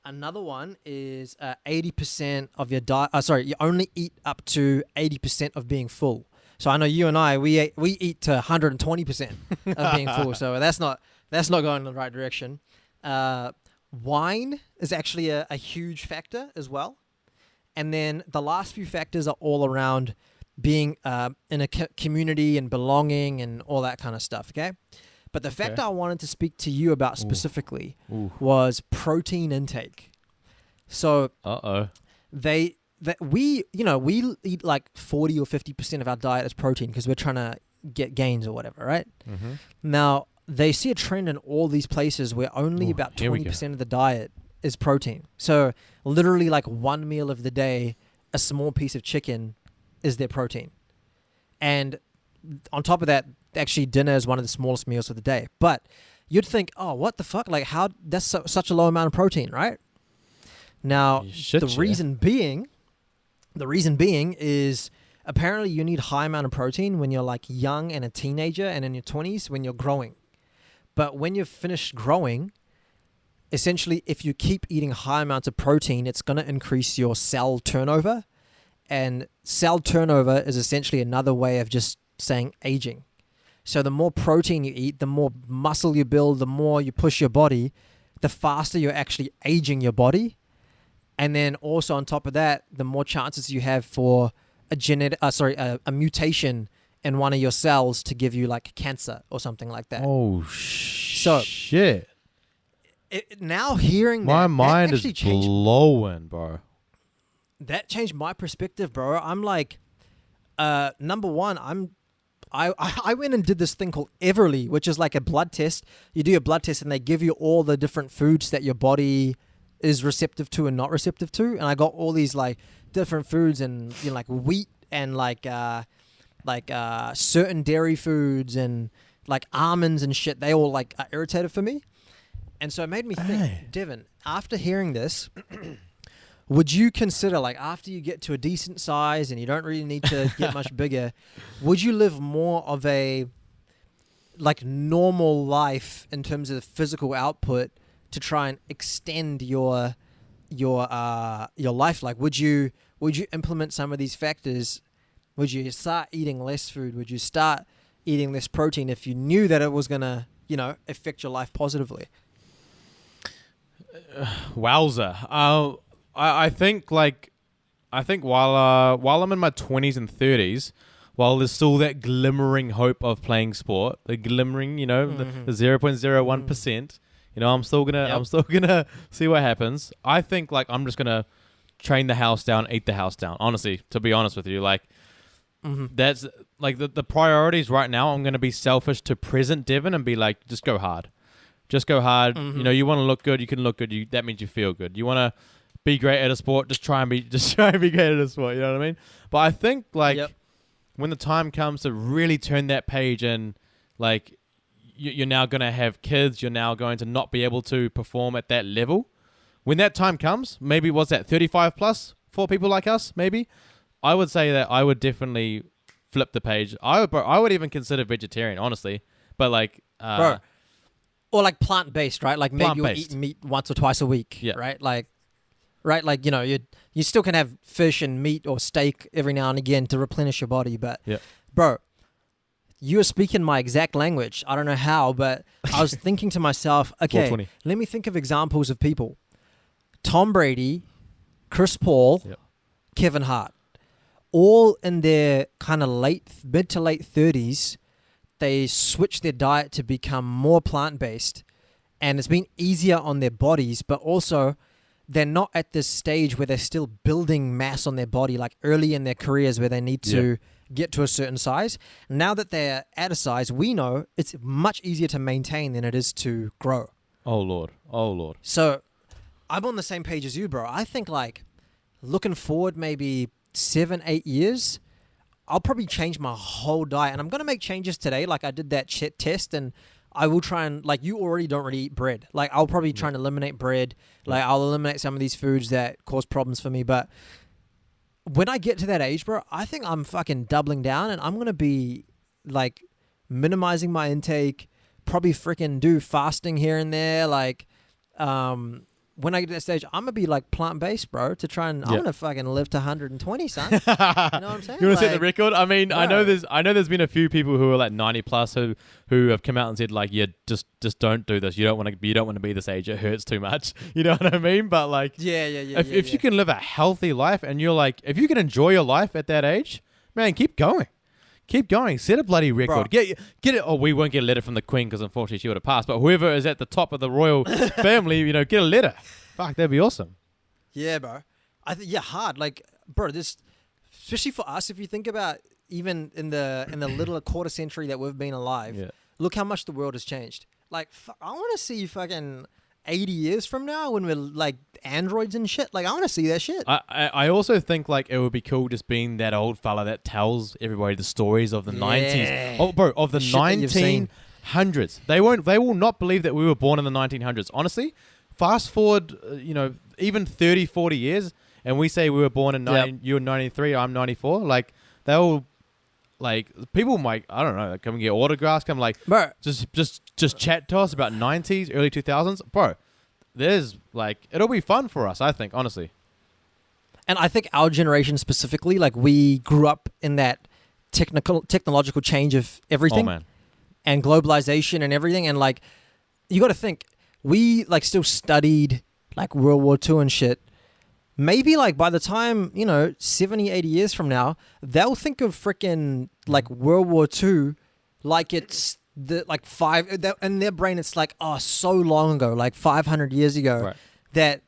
[SPEAKER 3] Another one is 80% of your diet. You only eat up to 80% of being full. So I know you and I, we eat to 120% of being full. So that's not going in the right direction. Wine is actually a huge factor as well. And then the last few factors are all around being in a community and belonging and all that kind of stuff. Okay. But the factor I wanted to speak to you about specifically was protein intake. So we eat like 40 or 50% of our diet as protein because we're trying to get gains or whatever, right? Mm-hmm. Now, they see a trend in all these places where only about 20% of the diet is protein. So literally like one meal of the day, a small piece of chicken is their protein. And on top of that, actually dinner is one of the smallest meals of the day. But you'd think, oh, what the fuck? Like how, that's such a low amount of protein, right? Now, the reason being is apparently you need high amount of protein when you're like young and a teenager and in your 20s when you're growing. But when you've finished growing, essentially, if you keep eating high amounts of protein, it's going to increase your cell turnover. And cell turnover is essentially another way of just saying aging. So the more protein you eat, the more muscle you build, the more you push your body, the faster you're actually aging your body. And then also on top of that, the more chances you have for a mutation in one of your cells to give you like cancer or something like that.
[SPEAKER 2] Oh, shit.
[SPEAKER 3] Now hearing
[SPEAKER 2] my
[SPEAKER 3] that,
[SPEAKER 2] mind
[SPEAKER 3] that
[SPEAKER 2] is blowing, bro.
[SPEAKER 3] That changed my perspective, bro. I'm like, number one, I went and did this thing called Everly, which is like a blood test. You do a blood test and they give you all the different foods that your body is receptive to and not receptive to. And I got all these like different foods and like wheat and like certain dairy foods and like almonds and shit. They all like are irritated for me. And so it made me think, Devin, after hearing this, would you consider, like, after you get to a decent size and you don't really need to get much bigger, would you live more of a, like, normal life in terms of physical output to try and extend your life? Like, would you implement some of these factors? Would you start eating less food? Would you start eating less protein if you knew that it was going to, affect your life positively?
[SPEAKER 2] Wowza. I think while I'm in my 20s and 30s, while there's still that glimmering hope of playing sport, the glimmering, the 0.01%, I'm still gonna see what happens. I think like I'm just gonna train the house down, eat the house down. Honestly, to be honest with you, like that's like the priorities right now. I'm gonna be selfish to present Devin and be like, just go hard. Just go hard. You want to look good, you can look good. That means you feel good. You want to be great at a sport, just try and be great at a sport. You know what I mean? But I think like when the time comes to really turn that page and like you're now going to have kids, you're now going to not be able to perform at that level. When that time comes, maybe what's that, 35 plus for people like us? Maybe I would say that I would definitely flip the page. I would even consider vegetarian, honestly. But like,
[SPEAKER 3] or like plant-based, right? Like maybe you eat meat once or twice a week, right? Like, you still can have fish and meat or steak every now and again to replenish your body. But, bro, you were speaking my exact language. I don't know how, but I was thinking to myself, okay, let me think of examples of people. Tom Brady, Chris Paul, Kevin Hart, all in their kind of mid to late 30s, they switched their diet to become more plant-based, and it's been easier on their bodies, but also they're not at this stage where they're still building mass on their body like early in their careers where they need to get to a certain size. Now that they're at a size, we know it's much easier to maintain than it is to grow.
[SPEAKER 2] Oh, Lord.
[SPEAKER 3] So I'm on the same page as you, bro. I think like looking forward maybe 7-8 years, I'll probably change my whole diet. And I'm going to make changes today. Like I did that test and I will try and, like, you already don't really eat bread. Like, I'll probably try and eliminate bread. Like, I'll eliminate some of these foods that cause problems for me. But when I get to that age, bro, I think I'm fucking doubling down and I'm going to be, like, minimizing my intake, probably freaking do fasting here and there. Like, when I get to that stage, I'm going to be like plant-based, bro, to try and, I'm going to fucking live to 120, son. You know what I'm saying?
[SPEAKER 2] You want to set the record? I mean, bro. I know there's been a few people who are like 90 plus who have come out and said like, just don't do this. You don't want to be this age. It hurts too much. You know what I mean? But like, if you can live a healthy life and you're like, if you can enjoy your life at that age, man, keep going. Keep going. Set a bloody record. Bro. Get it. Oh, we won't get a letter from the Queen because unfortunately she would have passed. But whoever is at the top of the royal family, get a letter. Fuck, that'd be awesome.
[SPEAKER 3] Yeah, bro. Hard. Like, bro, this, especially for us, if you think about even in the little quarter century that we've been alive, look how much the world has changed. Like, I want to see fucking 80 years from now when we're like androids and shit. Like, I want to see that shit.
[SPEAKER 2] I also think like it would be cool just being that old fella that tells everybody the stories of the 90s. Oh, bro, of the 1900s. They will not believe that we were born in the 1900s. Honestly, fast forward, even 30, 40 years, and we say we were born in you were 93, I'm 94. Like, they'll like people might I don't know come and get autographs, come like
[SPEAKER 3] bro,
[SPEAKER 2] just chat to us about 90s, early 2000s, bro. There's like it'll be fun for us, I think, honestly.
[SPEAKER 3] And I think our generation specifically, like we grew up in that technological change of everything, and globalization and everything, and like you got to think we like still studied like World War II and shit. Maybe like by the time, 70, 80 years from now, they'll think of freaking like World War II like it's the like in their brain it's like, oh, so long ago, like 500 years ago,
[SPEAKER 2] right.
[SPEAKER 3] that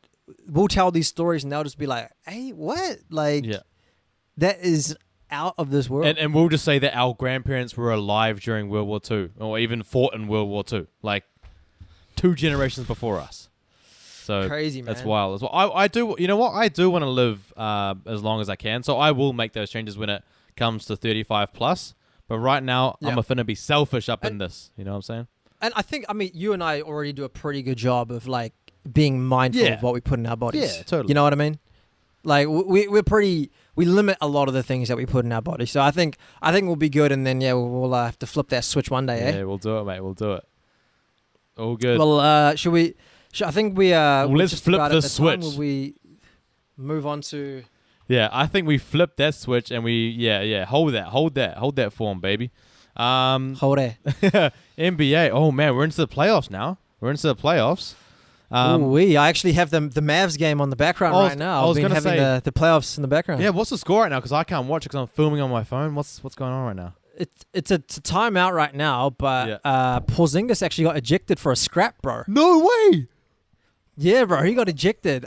[SPEAKER 3] we'll tell these stories and they'll just be like, hey, what? Like, that is out of this world.
[SPEAKER 2] And we'll just say that our grandparents were alive during World War II or even fought in World War II, like 2 generations before us. So
[SPEAKER 3] crazy, man.
[SPEAKER 2] That's wild as well. I do, you know what? I do want to live as long as I can. So I will make those changes when it comes to 35 plus. But right now, I'm finna be selfish in this. You know what I'm saying?
[SPEAKER 3] And I think, you and I already do a pretty good job of like being mindful of what we put in our bodies.
[SPEAKER 2] Yeah, totally.
[SPEAKER 3] You know what I mean? Like we limit a lot of the things that we put in our body. So I think we'll be good. And then we'll have to flip that switch one day.
[SPEAKER 2] Yeah, we'll do it, mate. We'll do it. All good.
[SPEAKER 3] Well, I think we
[SPEAKER 2] let's flip the switch.
[SPEAKER 3] Will we move on to?
[SPEAKER 2] Yeah, I think we flipped that switch and we hold that form, baby.
[SPEAKER 3] Hold it.
[SPEAKER 2] NBA. Oh man, we're into the playoffs now.
[SPEAKER 3] I actually have the Mavs game on the background right now. I've been having the playoffs in the background.
[SPEAKER 2] Yeah, what's the score right now? Because I can't watch it because I'm filming on my phone. What's going on right now?
[SPEAKER 3] It's a timeout right now, but Porzingis actually got ejected for a scrap, bro.
[SPEAKER 2] No way.
[SPEAKER 3] Yeah, bro, he got ejected.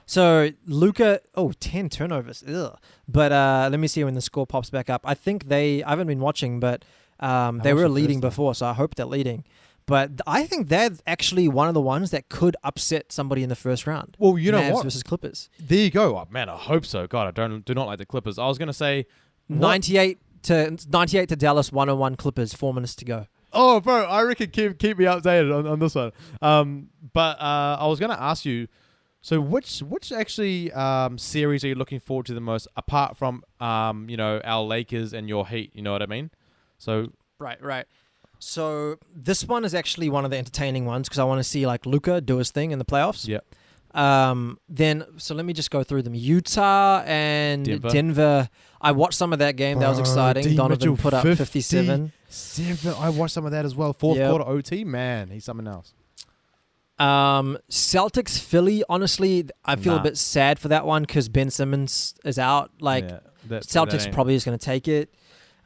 [SPEAKER 3] So Luka, 10 turnovers. Ugh. But let me see when the score pops back up. I think I haven't been watching, but they were leading before, so I hope they're leading. But I think they're actually one of the ones that could upset somebody in the first round.
[SPEAKER 2] Well, you know
[SPEAKER 3] Mavs
[SPEAKER 2] what?
[SPEAKER 3] versus Clippers.
[SPEAKER 2] There you go. Oh, man, I hope so. God, I do not like the Clippers. I was going to say
[SPEAKER 3] 98 to Dallas, 101 Clippers, 4 minutes to go.
[SPEAKER 2] Oh, bro, I reckon keep me updated on this one. But I was going to ask you, so which actually series are you looking forward to the most, apart from our Lakers and your Heat? You know what I mean? So
[SPEAKER 3] right. So this one is actually one of the entertaining ones because I want to see like Luka do his thing in the playoffs.
[SPEAKER 2] Yeah.
[SPEAKER 3] So let me just go through them. Utah and Denver. I watched some of that game. That was exciting. Donovan put up 57.
[SPEAKER 2] I watched some of that as well. Fourth quarter OT. Man, he's something else.
[SPEAKER 3] Celtics, Philly. Honestly, I feel a bit sad for that one because Ben Simmons is out. Celtics probably is going to take it.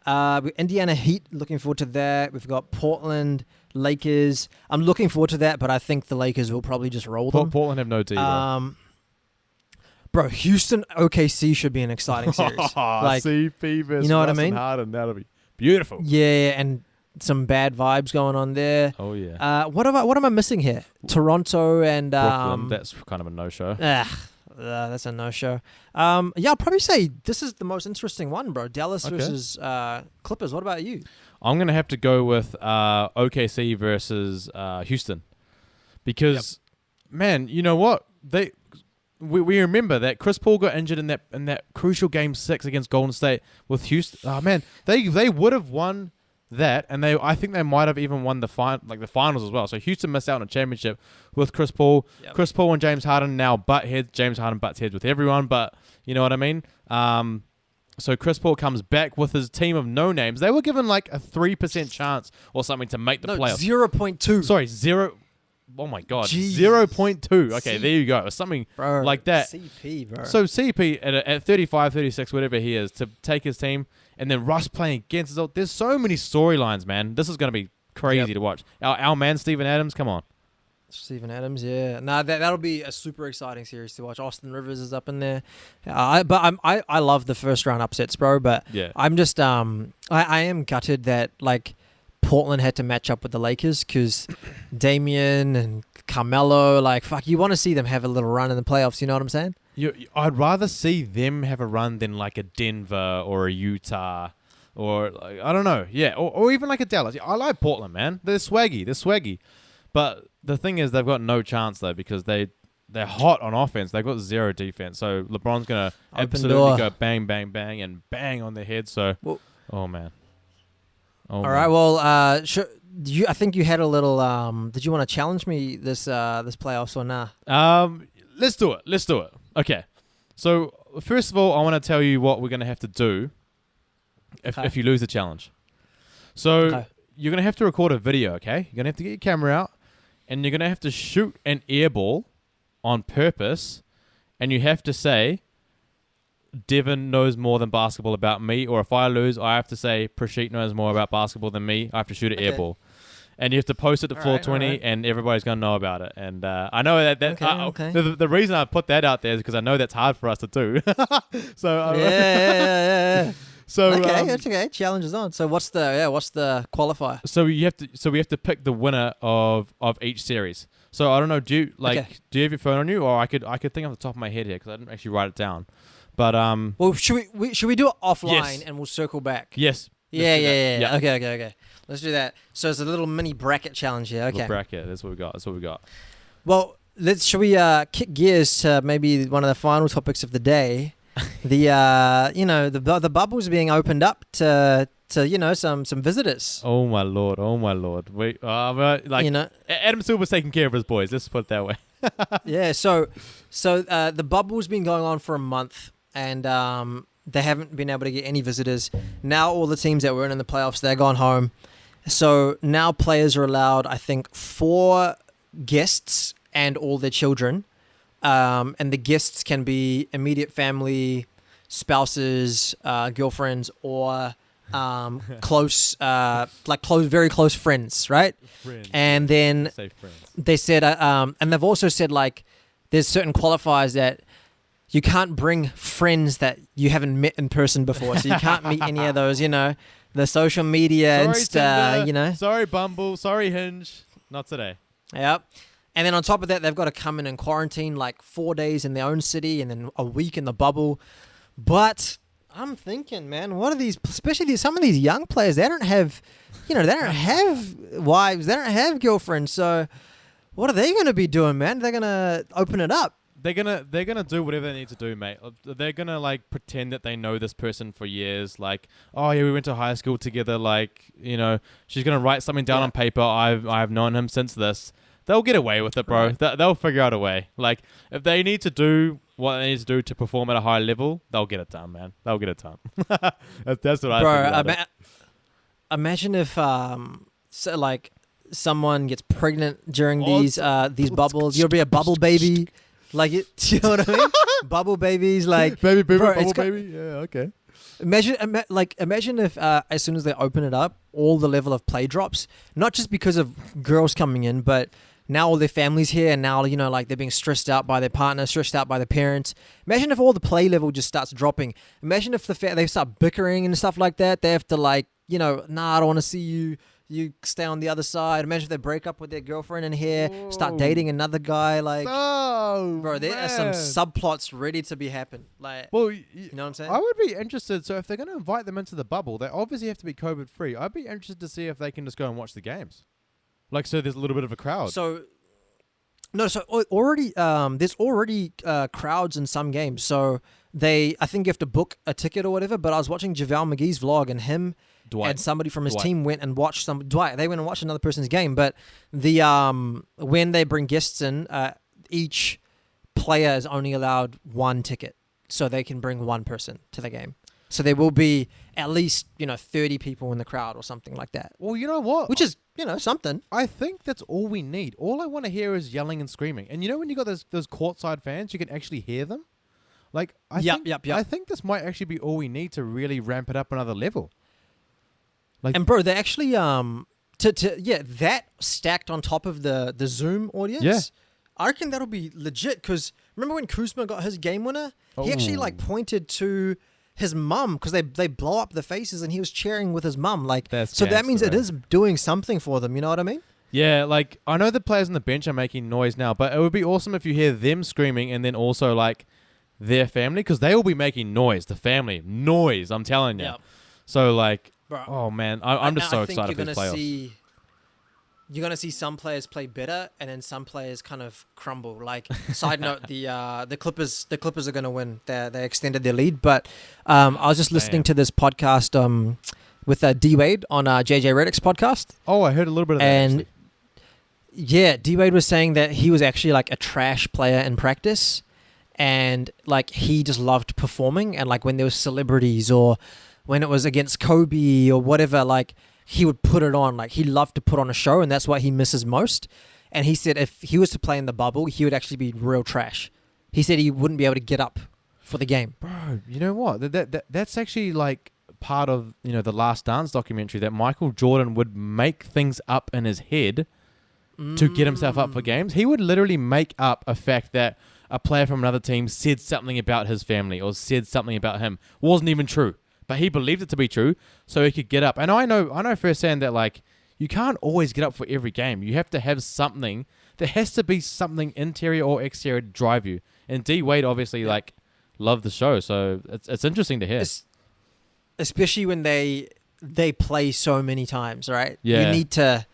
[SPEAKER 3] Indiana Heat, looking forward to that. We've got Portland, Lakers. I'm looking forward to that, but I think the Lakers will probably just roll them.
[SPEAKER 2] Portland have no D.
[SPEAKER 3] Bro, Houston, OKC should be an exciting series.
[SPEAKER 2] Like, CP versus
[SPEAKER 3] you know what I mean?
[SPEAKER 2] Harden, that'll be beautiful.
[SPEAKER 3] Yeah, and some bad vibes going on there.
[SPEAKER 2] Oh yeah.
[SPEAKER 3] What am I missing here? Toronto and
[SPEAKER 2] Brooklyn. That's kind of a no-show.
[SPEAKER 3] That's a no-show. I'll probably say this is the most interesting one, bro. Dallas versus Clippers. What about you?
[SPEAKER 2] I'm going to have to go with OKC versus Houston. Because, man, you know what? We remember that Chris Paul got injured in that crucial Game 6 against Golden State with Houston. Oh, man, they would have won that, and I think they might have even won the finals as well. So Houston missed out on a championship with Chris Paul. Yep. Chris Paul and James Harden now butt heads. James Harden butts heads with everyone, but you know what I mean? So Chris Paul comes back with his team of no names. They were given like a 3% chance or something to make the playoffs.
[SPEAKER 3] 0.2.
[SPEAKER 2] Sorry, 0. Oh my God,
[SPEAKER 3] Jeez.
[SPEAKER 2] 0.2. Okay, there you go. Or something like that.
[SPEAKER 3] CP, bro.
[SPEAKER 2] So CP at 35, 36, whatever he is, to take his team, and then Russ playing against us. There's so many storylines, man. This is going to be crazy to watch. Our man, Steven Adams, come on.
[SPEAKER 3] Steven Adams, yeah. Nah, that'll be a super exciting series to watch. Austin Rivers is up in there. I love the first round upsets, bro. But I'm just I am gutted that like Portland had to match up with the Lakers because Damian and Carmelo, like fuck, you want to see them have a little run in the playoffs. You know what I'm saying?
[SPEAKER 2] I'd rather see them have a run than like a Denver or a Utah. Or, like, I don't know. Yeah, or even like a Dallas. I like Portland, man. They're swaggy. But the thing is, they've got no chance, though, because they they're hot on offense. They've got zero defense. So LeBron's gonna absolutely
[SPEAKER 3] door.
[SPEAKER 2] go bang, bang, bang, and bang on their head. So, oh man.
[SPEAKER 3] All right. Well, I think you had a little. Did you want to challenge me this playoffs or nah?
[SPEAKER 2] Let's do it. Okay. So first of all, I want to tell you what we're gonna have to do if you lose the challenge. So you're gonna have to record a video. Okay. You're gonna have to get your camera out, and you're gonna have to shoot an air ball on purpose, and you have to say, Devin knows more than basketball about me, or if I lose, I have to say Prashit knows more about basketball than me. I have to shoot an air ball. And you have to post it to Floor20, and everybody's going to know about it. And I know that the reason I put that out there is because I know that's hard for us to do. So
[SPEAKER 3] yeah. So
[SPEAKER 2] it's
[SPEAKER 3] okay. Challenge is on. So what's the qualifier?
[SPEAKER 2] So we have to pick the winner of each series. So I don't know. Do you have your phone on you, or I could think off the top of my head here because I didn't actually write it down. But
[SPEAKER 3] well, should we do it offline and we'll circle back?
[SPEAKER 2] Yes.
[SPEAKER 3] Yeah. Okay. Let's do that. So it's a little mini bracket challenge here. Okay.
[SPEAKER 2] Little bracket. That's what we got.
[SPEAKER 3] Well, should we kick gears to maybe one of the final topics of the day? The bubble's being opened up to some visitors.
[SPEAKER 2] Oh my lord. Wait, Adam Silver's taking care of his boys. Let's put it that way.
[SPEAKER 3] Yeah. So the bubble's been going on for a month, and they haven't been able to get any visitors. Now all the teams that were in the playoffs, they're gone home. So now players are allowed, I think, 4 guests and all their children. And the guests can be immediate family, spouses, girlfriends, or very close friends, right?
[SPEAKER 2] Friends.
[SPEAKER 3] And then they said, and they've also said there's certain qualifiers that you can't bring friends that you haven't met in person before, so you can't meet any of those, the social media
[SPEAKER 2] Sorry Bumble, sorry Hinge, not today.
[SPEAKER 3] Yep. And then on top of that, they've got to come in and quarantine 4 days in their own city and then a week in the bubble. But I'm thinking, man, what are these, especially some of these young players, they don't have, they don't have wives, they don't have girlfriends. So what are they going to be doing, man? They're going to open it up.
[SPEAKER 2] They're gonna do whatever they need to do, mate. They're gonna pretend that they know this person for years. Oh yeah, we went to high school together. She's gonna write something down on paper. I've known him since this. They'll get away with it, bro.
[SPEAKER 3] Right.
[SPEAKER 2] They'll figure out a way. If they need to do what they need to do to perform at a high level, they'll get it done, man. They'll get it done. That's what I think.
[SPEAKER 3] Imagine if someone gets pregnant during these bubbles. You'll be a bubble baby. You know what I mean? Bubble babies,
[SPEAKER 2] baby, bubble baby. Yeah, okay.
[SPEAKER 3] Imagine if as soon as they open it up, all the level of play drops. Not just because of girls coming in, but now all their families here, and now they're being stressed out by their partner, stressed out by their parents. Imagine if all the play level just starts dropping. Imagine if they start bickering and stuff like that. They have to nah, I don't want to see you. You stay on the other side. Imagine if they break up with their girlfriend in here, start dating another guy. Bro, there are some subplots ready to be happen. You know what I'm saying?
[SPEAKER 2] I would be interested. So if they're going to invite them into the bubble, they obviously have to be COVID free. I'd be interested to see if they can just go and watch the games. So there's a little bit of a crowd.
[SPEAKER 3] Already, there's already crowds in some games. So I think you have to book a ticket or whatever. But I was watching JaVale McGee's vlog, and him and somebody from his team went and watched they went and watched another person's game. But when they bring guests in, each player is only allowed 1 ticket, so they can bring 1 person to the game. So there will be at least 30 people in the crowd or something like that.
[SPEAKER 2] Well, you know what?
[SPEAKER 3] Which is something.
[SPEAKER 2] I think that's all we need. All I want to hear is yelling and screaming. And when you got those courtside fans, you can actually hear them. I think this might actually be all we need to really ramp it up another level.
[SPEAKER 3] And bro, they actually that stacked on top of the Zoom audience.
[SPEAKER 2] Yeah.
[SPEAKER 3] I reckon that'll be legit, because remember when Kuzma got his game winner? He actually pointed to his mum, because they blow up the faces and he was cheering with his mum. That means it is doing something for them. You know what I mean?
[SPEAKER 2] Yeah, I know the players on the bench are making noise now, but it would be awesome if you hear them screaming and then also their family, because they will be making noise. The family noise, I'm telling you. Yep. So bro, oh man, I'm just so excited for these playoffs.
[SPEAKER 3] you're gonna see some players play better, and then some players kind of crumble. Like, side note, the Clippers are gonna win. They extended their lead, but I was just listening to this podcast with D Wade on JJ Redick's podcast.
[SPEAKER 2] Oh, I heard a little bit of that.
[SPEAKER 3] And
[SPEAKER 2] actually.
[SPEAKER 3] yeah, D Wade was saying that he was actually like a trash player in practice, and like he just loved performing, and like when there was celebrities or when it was against Kobe or whatever, like he would put it on. Like he loved to put on a show, and that's what he misses most. And he said if he was to play in the bubble, he would actually be real trash. He said he wouldn't be able to get up for the game.
[SPEAKER 2] Bro, you know what? That's actually like part of, you know, the Last Dance documentary, that Michael Jordan would make things up in his head to get himself up for games. He would literally make up a fact that a player from another team said something about his family or said something about him. Wasn't even true, but he believed it to be true, so he could get up. And I know firsthand that like you can't always get up for every game. You have to have something. There has to be something interior or exterior to drive you. And D Wade obviously like loved the show, so it's interesting to hear.
[SPEAKER 3] Especially when they play so many times, right?
[SPEAKER 2] Yeah.
[SPEAKER 3] You need to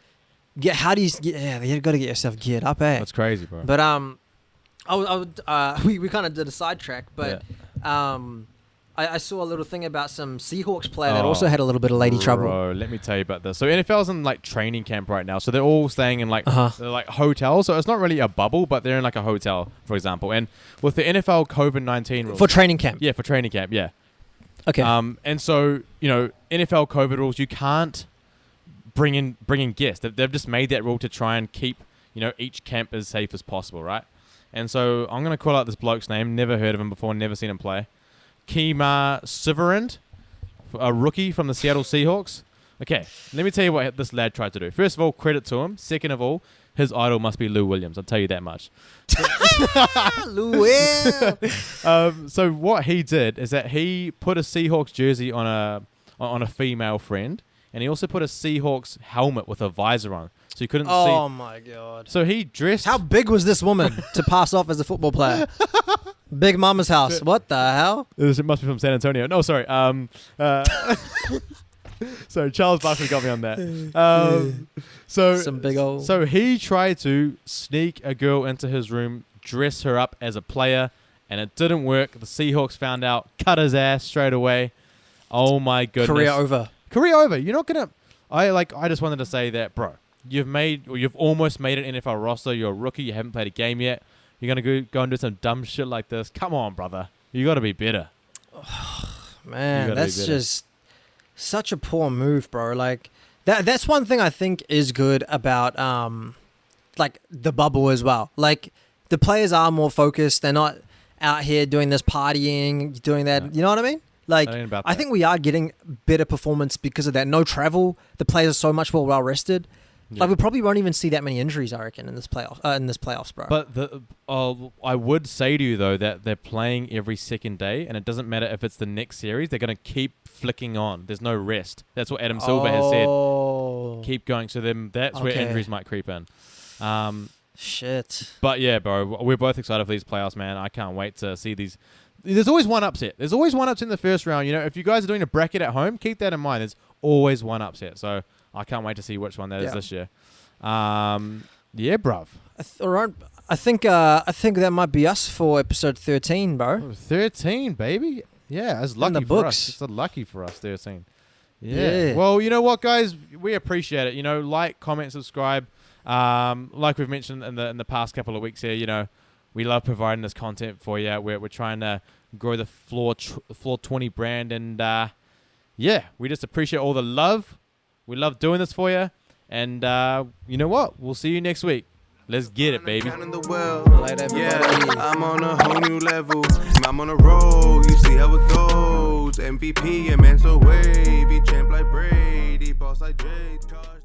[SPEAKER 3] get. How do you? You got to get yourself geared up, eh?
[SPEAKER 2] That's crazy, bro.
[SPEAKER 3] But we kind of did a sidetrack, but I saw a little thing about some Seahawks player that also had a little bit of lady trouble.
[SPEAKER 2] Bro, let me tell you about this. So NFL's in like training camp right now, so they're all staying in like they're like hotels. So it's not really a bubble, but they're in like a hotel, for example. And with the NFL COVID-19 rules
[SPEAKER 3] for training camp.
[SPEAKER 2] Yeah, for training camp. Yeah.
[SPEAKER 3] Okay.
[SPEAKER 2] And so, you know, NFL COVID rules, you can't bring in guests. They've just made that rule to try and keep, you know, each camp as safe as possible, right? And so I'm going to call out this bloke's name. Never heard of him before, never seen him play. Kemar Siverand, a rookie from the Seattle Seahawks. Okay, let me tell you what this lad tried to do. First of all, credit to him. Second of all, his idol must be Lou Williams. I'll tell you that much.
[SPEAKER 3] Lou Will.
[SPEAKER 2] So what he did is that he put a Seahawks jersey on a female friend, and he also put a Seahawks helmet with a visor on, so you couldn't see.
[SPEAKER 3] Oh my god!
[SPEAKER 2] So he dressed.
[SPEAKER 3] How big was this woman to pass off as a football player? Big Mama's house. What the hell?
[SPEAKER 2] It must be from San Antonio. No, sorry. So Charles Barkley got me on that. So
[SPEAKER 3] some big old.
[SPEAKER 2] So he tried to sneak a girl into his room, dress her up as a player, and it didn't work. The Seahawks found out, cut his ass straight away. Oh my goodness.
[SPEAKER 3] Career over.
[SPEAKER 2] Career over. You're not gonna. I just wanted to say that, bro. You've almost made an NFL roster. You're a rookie. You haven't played a game yet. You're gonna go and do some dumb shit like this. Come on, brother. You got to be better.
[SPEAKER 3] Man, that's just such a poor move, bro. Like that's one thing I think is good about like the bubble as well. Like the players are more focused. They're not out here doing this partying, doing that. Yeah. You know what I mean? Like I think we are getting better performance because of that. No travel. The players are so much more well rested. Yeah. Like we probably won't even see that many injuries, I reckon, in this playoffs, bro.
[SPEAKER 2] But I would say to you though that they're playing every second day, and it doesn't matter if it's the next series. They're gonna keep flicking on. There's no rest. That's what Adam Silver has said. Keep going. So then that's where injuries might creep in.
[SPEAKER 3] Shit.
[SPEAKER 2] But yeah, bro, we're both excited for these playoffs, man. I can't wait to see these. There's always one upset. There's always one upset in the first round. You know, if you guys are doing a bracket at home, keep that in mind. There's always one upset. So I can't wait to see which one that is this year. Yeah, bruv.
[SPEAKER 3] All right. I think that might be us for episode 13, bro.
[SPEAKER 2] 13, baby. Yeah, that's lucky
[SPEAKER 3] in the
[SPEAKER 2] for
[SPEAKER 3] books.
[SPEAKER 2] us. It's lucky for us, 13. Yeah. Well, you know what, guys? We appreciate it. You know, like, comment, subscribe. Like we've mentioned in the past couple of weeks here, you know, we love providing this content for you. We're trying to grow the Floor20 brand, and yeah, we just appreciate all the love. We love doing this for you, and you know what? We'll see you next week. Let's get it, baby.
[SPEAKER 3] Yeah,
[SPEAKER 1] I'm on a whole new level. I'm on a roll. You see how it goes. MVP and man so wavy, champ like Brady, boss like Jay.